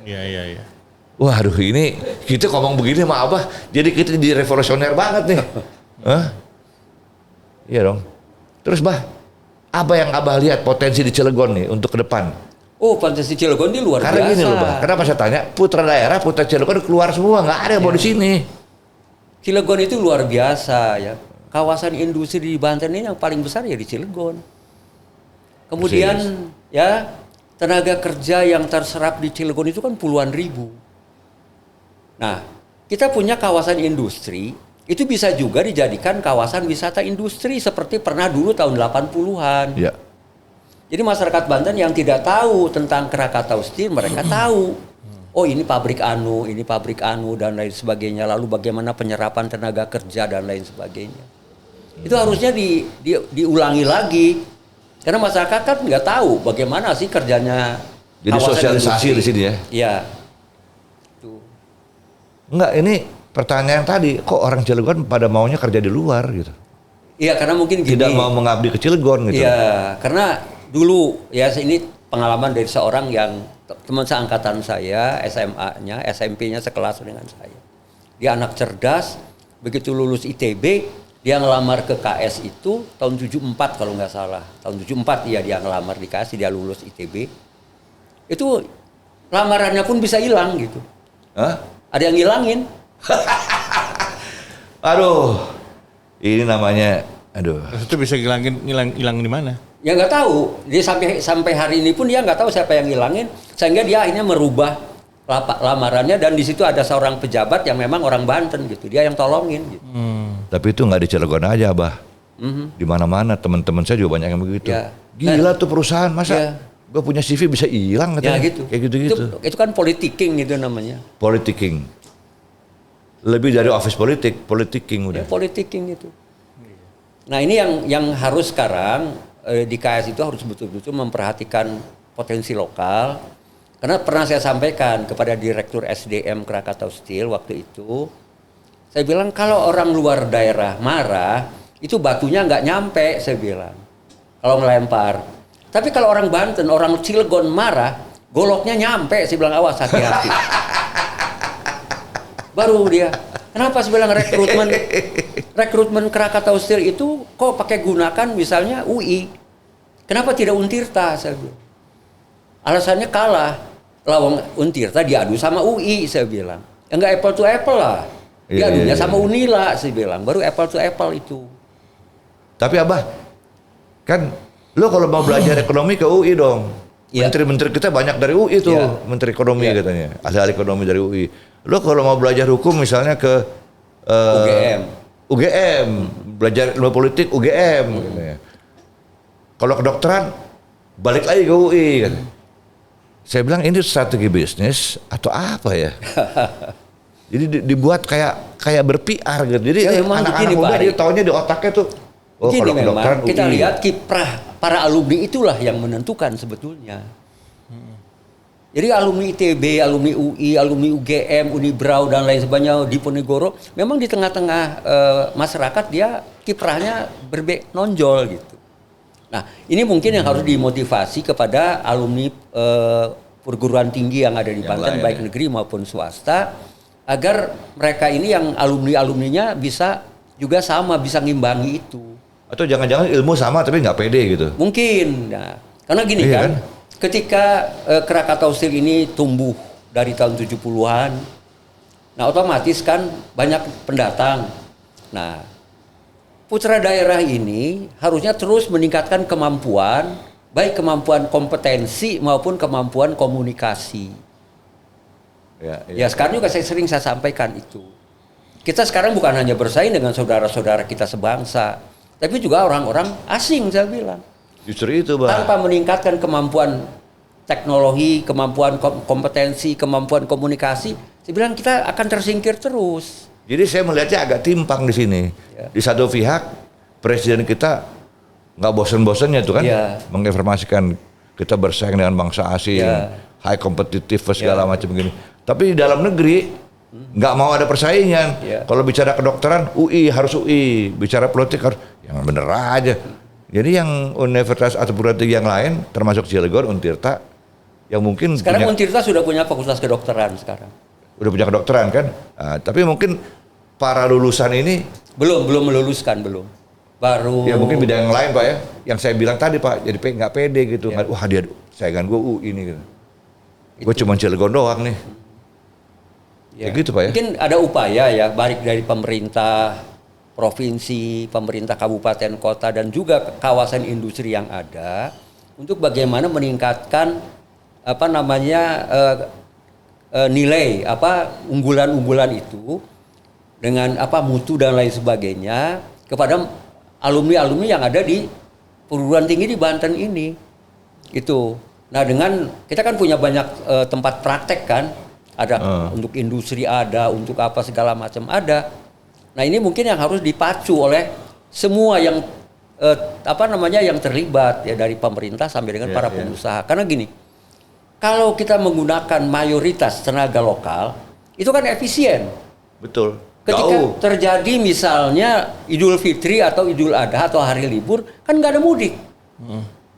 Iya. Waduh, ini kita ngomong begini sama Abah, jadi kita di revolusioner banget nih. Iya dong. Terus apa yang Abah lihat potensi di Cilegon nih untuk ke depan? Oh, potensi Cilegon ini luar Karena biasa. gini loh, kenapa saya tanya, putra daerah, putra Cilegon keluar semua, nggak ada yang mau di sini. Cilegon itu luar biasa ya. Kawasan industri di Banten ini yang paling besar ya di Cilegon. Kemudian tenaga kerja yang terserap di Cilegon itu kan puluhan ribu. Nah, kita punya kawasan industri, itu bisa juga dijadikan kawasan wisata industri seperti pernah dulu tahun 80-an. Ya. Jadi masyarakat Banten yang tidak tahu tentang Krakatau Steel, mereka tahu. Oh, ini pabrik anu dan lain sebagainya. Lalu bagaimana penyerapan tenaga kerja dan lain sebagainya. Itu harusnya diulangi lagi. Karena masyarakat kan nggak tahu bagaimana sih kerjanya. Jadi sosialisasi di sini ya? Iya. Enggak, ini pertanyaan tadi, kok orang Cilegon pada maunya kerja di luar gitu? Iya, karena mungkin gini. Tidak mau mengabdi ke Cilegon gitu. Iya, karena dulu ya ini pengalaman dari seorang yang teman seangkatan saya, SMA-nya, SMP-nya sekelas dengan saya. Dia anak cerdas, begitu lulus ITB, dia ngelamar ke KS itu tahun 74 kalau nggak salah. Tahun 74 iya dia ngelamar di KS, dia lulus ITB. Itu lamarannya pun bisa hilang gitu. Hah? Ada yang ngilangin. Aduh, ini namanya, aduh. Terus itu bisa hilang di mana? Ya nggak tahu. Dia sampai hari ini pun dia nggak tahu siapa yang ngilangin. Sehingga dia akhirnya merubah lamarannya dan di situ ada seorang pejabat yang memang orang Banten gitu. Dia yang tolongin. Gitu. Tapi itu nggak di Cilegon aja, Bah. Di mana-mana teman-teman saya juga banyak yang begitu. Ya. Gila tuh perusahaan, masa gue punya CV bisa hilang katanya. Ya gitu. Kayak gitu-gitu. Itu kan politicking gitu namanya. Politicking. Lebih dari office politicking udah. Ya, politicking itu. Nah ini yang harus sekarang di KS itu harus betul-betul memperhatikan potensi lokal. Karena pernah saya sampaikan kepada Direktur SDM Krakatau Steel waktu itu, saya bilang kalau orang luar daerah marah, itu batunya nggak nyampe, saya bilang. Kalau ngelempar. Tapi kalau orang Banten, orang Cilegon marah, goloknya nyampe, saya bilang awas hati-hati. Baru dia, kenapa saya bilang rekrutmen Krakatau Steel itu kok pakai gunakan misalnya UI. Kenapa tidak Untirta, saya bilang. Alasannya kalah. Lawang Untirta diadu sama UI, saya bilang. Enggak apple to apple lah. Diadunya sama Unila, saya bilang. Baru apple to apple itu. Tapi Abah, kan lo kalau mau belajar ekonomi ke UI dong. Menteri-menteri kita banyak dari UI tuh, menteri ekonomi katanya, ahli ekonomi dari UI. Lo kalau mau belajar hukum misalnya ke UGM, belajar ilmu politik UGM. Katanya. Kalau kedokteran balik lagi ke UI. Katanya. Saya bilang ini strategi bisnis atau apa ya? Jadi dibuat kayak ber-PR gitu. Jadi anak-anak muda dia taunya di otaknya tuh. Oh, gini kalau memang UI. kita lihat kiprah para alumni itulah yang menentukan sebetulnya. Jadi alumni ITB, alumni UI, alumni UGM, Unibrau dan lain sebagainya, Diponegoro, memang di tengah-tengah masyarakat dia kiprahnya nonjol gitu. Nah, ini mungkin yang harus dimotivasi kepada alumni perguruan tinggi yang ada di Banten, baik negeri maupun swasta, agar mereka ini yang alumni-alumninya bisa juga sama, bisa ngimbangi itu. Atau jangan-jangan ilmu sama tapi nggak pede gitu. Mungkin. Nah, karena gini Iya kan, ketika Krakatau Steel ini tumbuh dari tahun 70-an, nah otomatis kan banyak pendatang. Nah, putra daerah ini harusnya terus meningkatkan kemampuan, baik kemampuan kompetensi maupun kemampuan komunikasi. Ya sekarang juga saya sampaikan itu. Kita sekarang bukan hanya bersaing dengan saudara-saudara kita sebangsa, tapi juga orang-orang asing saya bilang. Justru itu, Bang. Tanpa meningkatkan kemampuan teknologi, kemampuan kompetensi, kemampuan komunikasi, saya bilang kita akan tersingkir terus. Jadi saya melihatnya agak timpang di sini. Ya. Di satu pihak presiden kita nggak bosan-bosannya tuh kan menginformasikan kita bersaing dengan bangsa asing, high kompetitif segala macam begini. Tapi di dalam negeri nggak mau ada persaingan. Kalau bicara kedokteran, UI harus UI, bicara politik harus yang bener aja. Jadi yang universitas atau perguruan tinggi yang lain, termasuk Cilegon, Untirta, yang mungkin sekarang Untirta sudah punya fakultas kedokteran sekarang. Udah punya kedokteran kan? Nah, tapi mungkin para lulusan ini belum meluluskan baru. Ya mungkin bidang yang lain Pak ya, yang saya bilang tadi Pak, jadi nggak pede gitu. Wah dia saingan gue UI ini gitu. Gue cuma Cilegon doang nih. Ya gitu Pak ya. Mungkin ada upaya ya, baik dari pemerintah provinsi, pemerintah kabupaten kota dan juga kawasan industri yang ada untuk bagaimana meningkatkan nilai unggulan-unggulan itu dengan mutu dan lain sebagainya kepada alumni-alumni yang ada di perguruan tinggi di Banten ini. Itu. Nah, dengan kita kan punya banyak tempat praktek kan, ada untuk industri ada, untuk apa segala macam ada. Nah, ini mungkin yang harus dipacu oleh semua yang yang terlibat ya, dari pemerintah sampai dengan para pengusaha. Karena gini, kalau kita menggunakan mayoritas tenaga lokal, itu kan efisien. Betul. Ketika terjadi misalnya Idul Fitri atau Idul Adha atau hari libur, kan nggak ada mudik.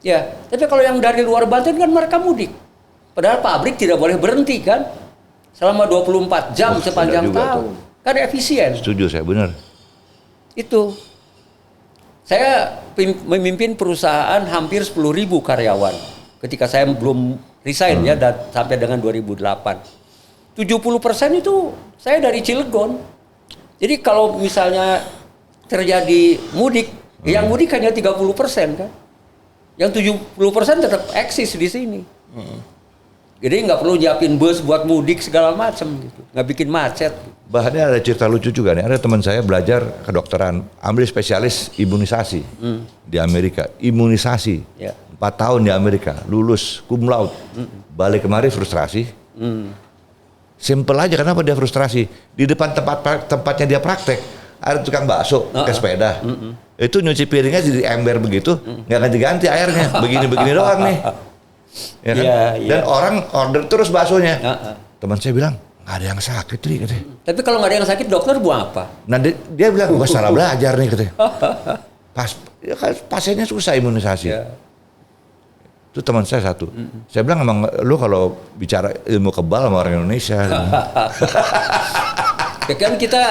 Ya, tapi kalau yang dari luar Banten kan mereka mudik. Padahal pabrik tidak boleh berhenti kan, selama 24 jam sepanjang tahun. Kan efisien. Setuju saya, benar. Itu. Saya memimpin perusahaan hampir 10.000 karyawan. Ketika saya belum resign sampai dengan 2008. 70% itu saya dari Cilegon. Jadi kalau misalnya terjadi mudik, yang mudik hanya 30% kan. Yang 70% tetap eksis di sini. Jadi nggak perlu nyiapin bus buat mudik segala macam gitu, nggak bikin macet. Bahannya ada cerita lucu juga nih. Ada teman saya belajar kedokteran, ambil spesialis imunisasi di Amerika. Imunisasi, 4 tahun di Amerika, lulus cum laude, balik kemari frustrasi. Simple aja, kenapa dia frustrasi? Di depan tempatnya dia praktek, ada tukang bakso pakai sepeda. Itu nyuci piringnya jadi ember begitu, nggak ganti-ganti airnya, begini-begini doang nih. Ya kan? Dan orang order terus baksonya. Teman saya bilang nggak ada yang sakit nih katanya. Tapi kalau nggak ada yang sakit dokter buang apa? Nah dia bilang gue salah belajar nih katanya. Pasiennya susah imunisasi. Itu teman saya satu. Saya bilang emang lu kalau bicara ilmu kebal sama orang Indonesia. Kan kita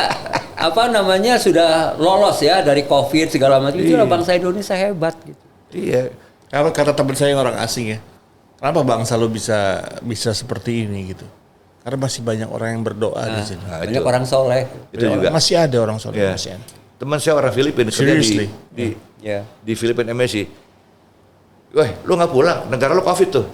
sudah lolos ya dari COVID segala macam. Itulah bangsa Indonesia hebat gitu. Iya. Kalau kata teman saya yang orang asing ya, kenapa bangsa lo bisa seperti ini gitu? Karena masih banyak orang yang berdoa di sini. Nah, banyak orang soleh. Itu juga. Masih ada orang soleh. Masih ada. Teman saya orang Filipina kerja di Filipina Embassy. Wah, lu nggak pulang? Negara lu COVID tuh.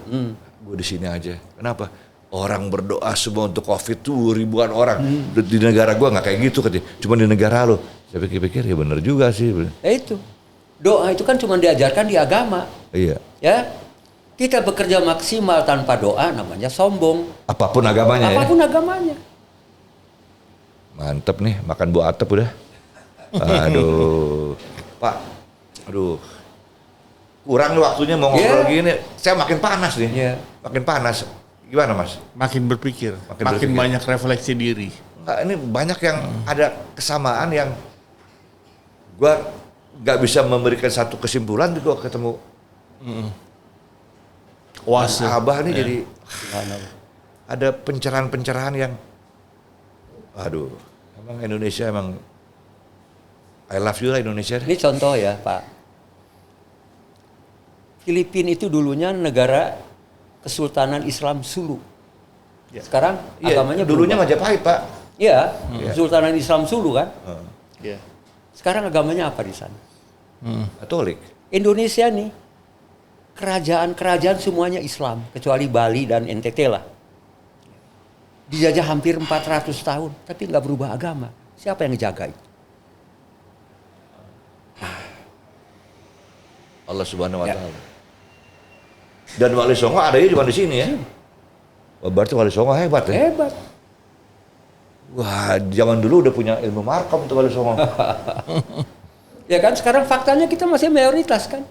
Gue di sini aja. Kenapa? Orang berdoa semua untuk COVID tuh ribuan orang. Di negara gue nggak kayak gitu katanya. Cuma di negara lu. Saya pikir-pikir ya benar juga sih. Itu. Doa itu kan cuma diajarkan di agama. Iya. Ya. Kita bekerja maksimal tanpa doa namanya sombong. Apapun agamanya. Apapun agamanya. Mantep nih, makan buah atap udah. Aduh. Pak. Aduh. Kurang nih waktunya mau ngobrol gini. Saya makin panas nih. Makin panas. Gimana Mas? Makin berpikir, Makin makin berpikir. banyak refleksi diri. Enggak, ini banyak yang ada kesamaan yang gua nggak bisa memberikan satu kesimpulan gitu ketemu Oase. Abah ini Ya. jadi ada pencerahan-pencerahan yang aduh, emang Indonesia emang I love you lah Indonesia. Ini contoh ya Pak. Filipina itu dulunya negara Kesultanan Islam Sulu. Sekarang Iya, agamanya dulunya berubah. Majapahit Pak. Iya, Kesultanan Islam Sulu kan. Ya. Sekarang agamanya apa di sana? Katolik. Indonesia nih, kerajaan-kerajaan semuanya Islam, kecuali Bali dan NTT lah. Dijajah hampir 400 tahun, tapi nggak berubah agama. Siapa yang ngejaga itu? Allah Subhanahu wa Ya. taala. Dan Wali Songo adanya cuma di sini ya. Wah, berarti Wali Songo hebat ya. Hebat. Wah, zaman dulu udah punya ilmu markom tuh Wali Songo. Ya kan sekarang faktanya kita masih mayoritas kan.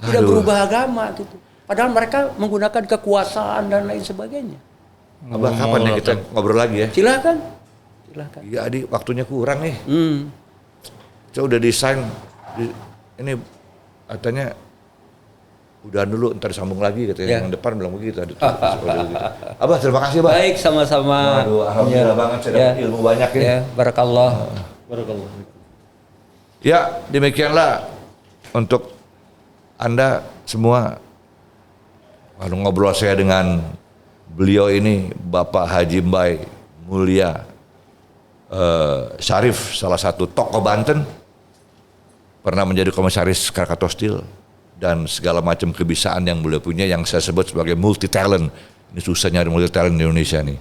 Tidak Aduh. berubah agama gitu. Padahal mereka menggunakan kekuasaan dan lain sebagainya. Abah kapan ya kita ngobrol lagi ya? Silakan. Silakan. Iya, Adi, waktunya kurang nih. Hmm. Saya udah desain ini katanya udah dulu ntar sambung lagi katanya Ya. yang depan bilang begitu. Aduh, gitu. Abah terima kasih Abah. Baik, sama-sama. Aduh, alhamdulillah banget saya dapat ilmu banyak ini. Ya, barakallah. Ya, demikianlah untuk Anda semua. Lalu ngobrol saya dengan beliau ini Bapak Haji Mbai Mulia Syarif, salah satu tokoh Banten, pernah menjadi komisaris Krakatau Steel dan segala macam kebisaan yang beliau punya yang saya sebut sebagai multi talent. Ini susah nyari multi talent di Indonesia nih,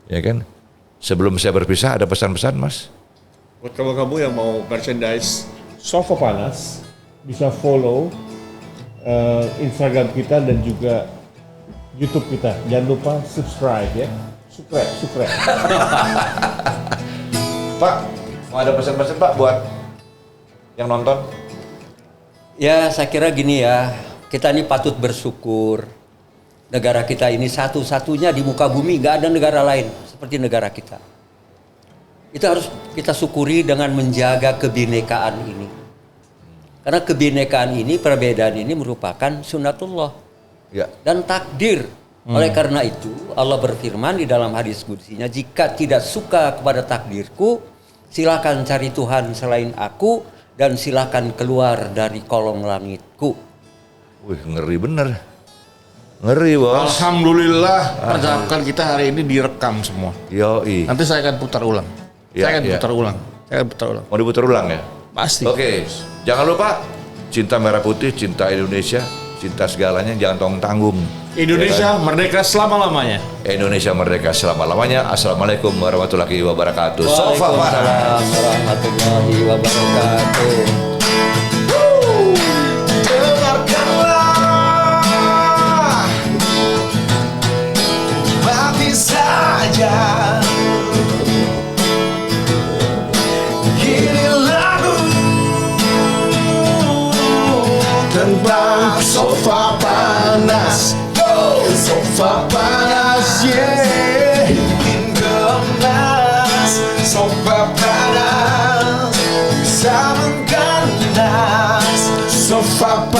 ya kan? Sebelum saya berpisah ada pesan-pesan Mas? Buat kamu yang mau merchandise Sofa Panas, bisa follow Instagram kita dan juga YouTube kita. Jangan lupa subscribe ya. Subscribe. Pak, mau ada pesan-pesan Pak buat yang nonton? Ya, saya kira gini ya. Kita ini patut bersyukur. Negara kita ini satu-satunya di muka bumi, nggak ada negara lain seperti negara kita. Itu harus kita syukuri dengan menjaga kebinekaan ini. Karena kebinekaan ini, perbedaan ini merupakan sunnatullah. Ya. Dan takdir. Oleh karena itu Allah berfirman di dalam hadis qudsinya, jika tidak suka kepada takdirku, silakan cari Tuhan selain aku dan silakan keluar dari kolong langitku. Wih, ngeri bener. Ngeri bos. Alhamdulillah, percakapan kita hari ini direkam semua. Yoi. Nanti saya akan putar ulang. Ya, Saya akan ya. putar ulang. Mau diputar ulang ya? Pasti. Oke. Jangan lupa cinta merah putih, cinta Indonesia, cinta segalanya, jangan tanggung-tanggung. Indonesia merdeka selama-lamanya. Indonesia merdeka selama-lamanya. Assalamualaikum warahmatullahi wabarakatuh. Sofa Panas. Waalaikumsalam warahmatullahi wabarakatuh. Dengarkanlah mati saja ini lagu tentang sofa panas. Sofa panas, yeah. Bikin gemas. Sofa panas bisa mengganas. Sofa panas.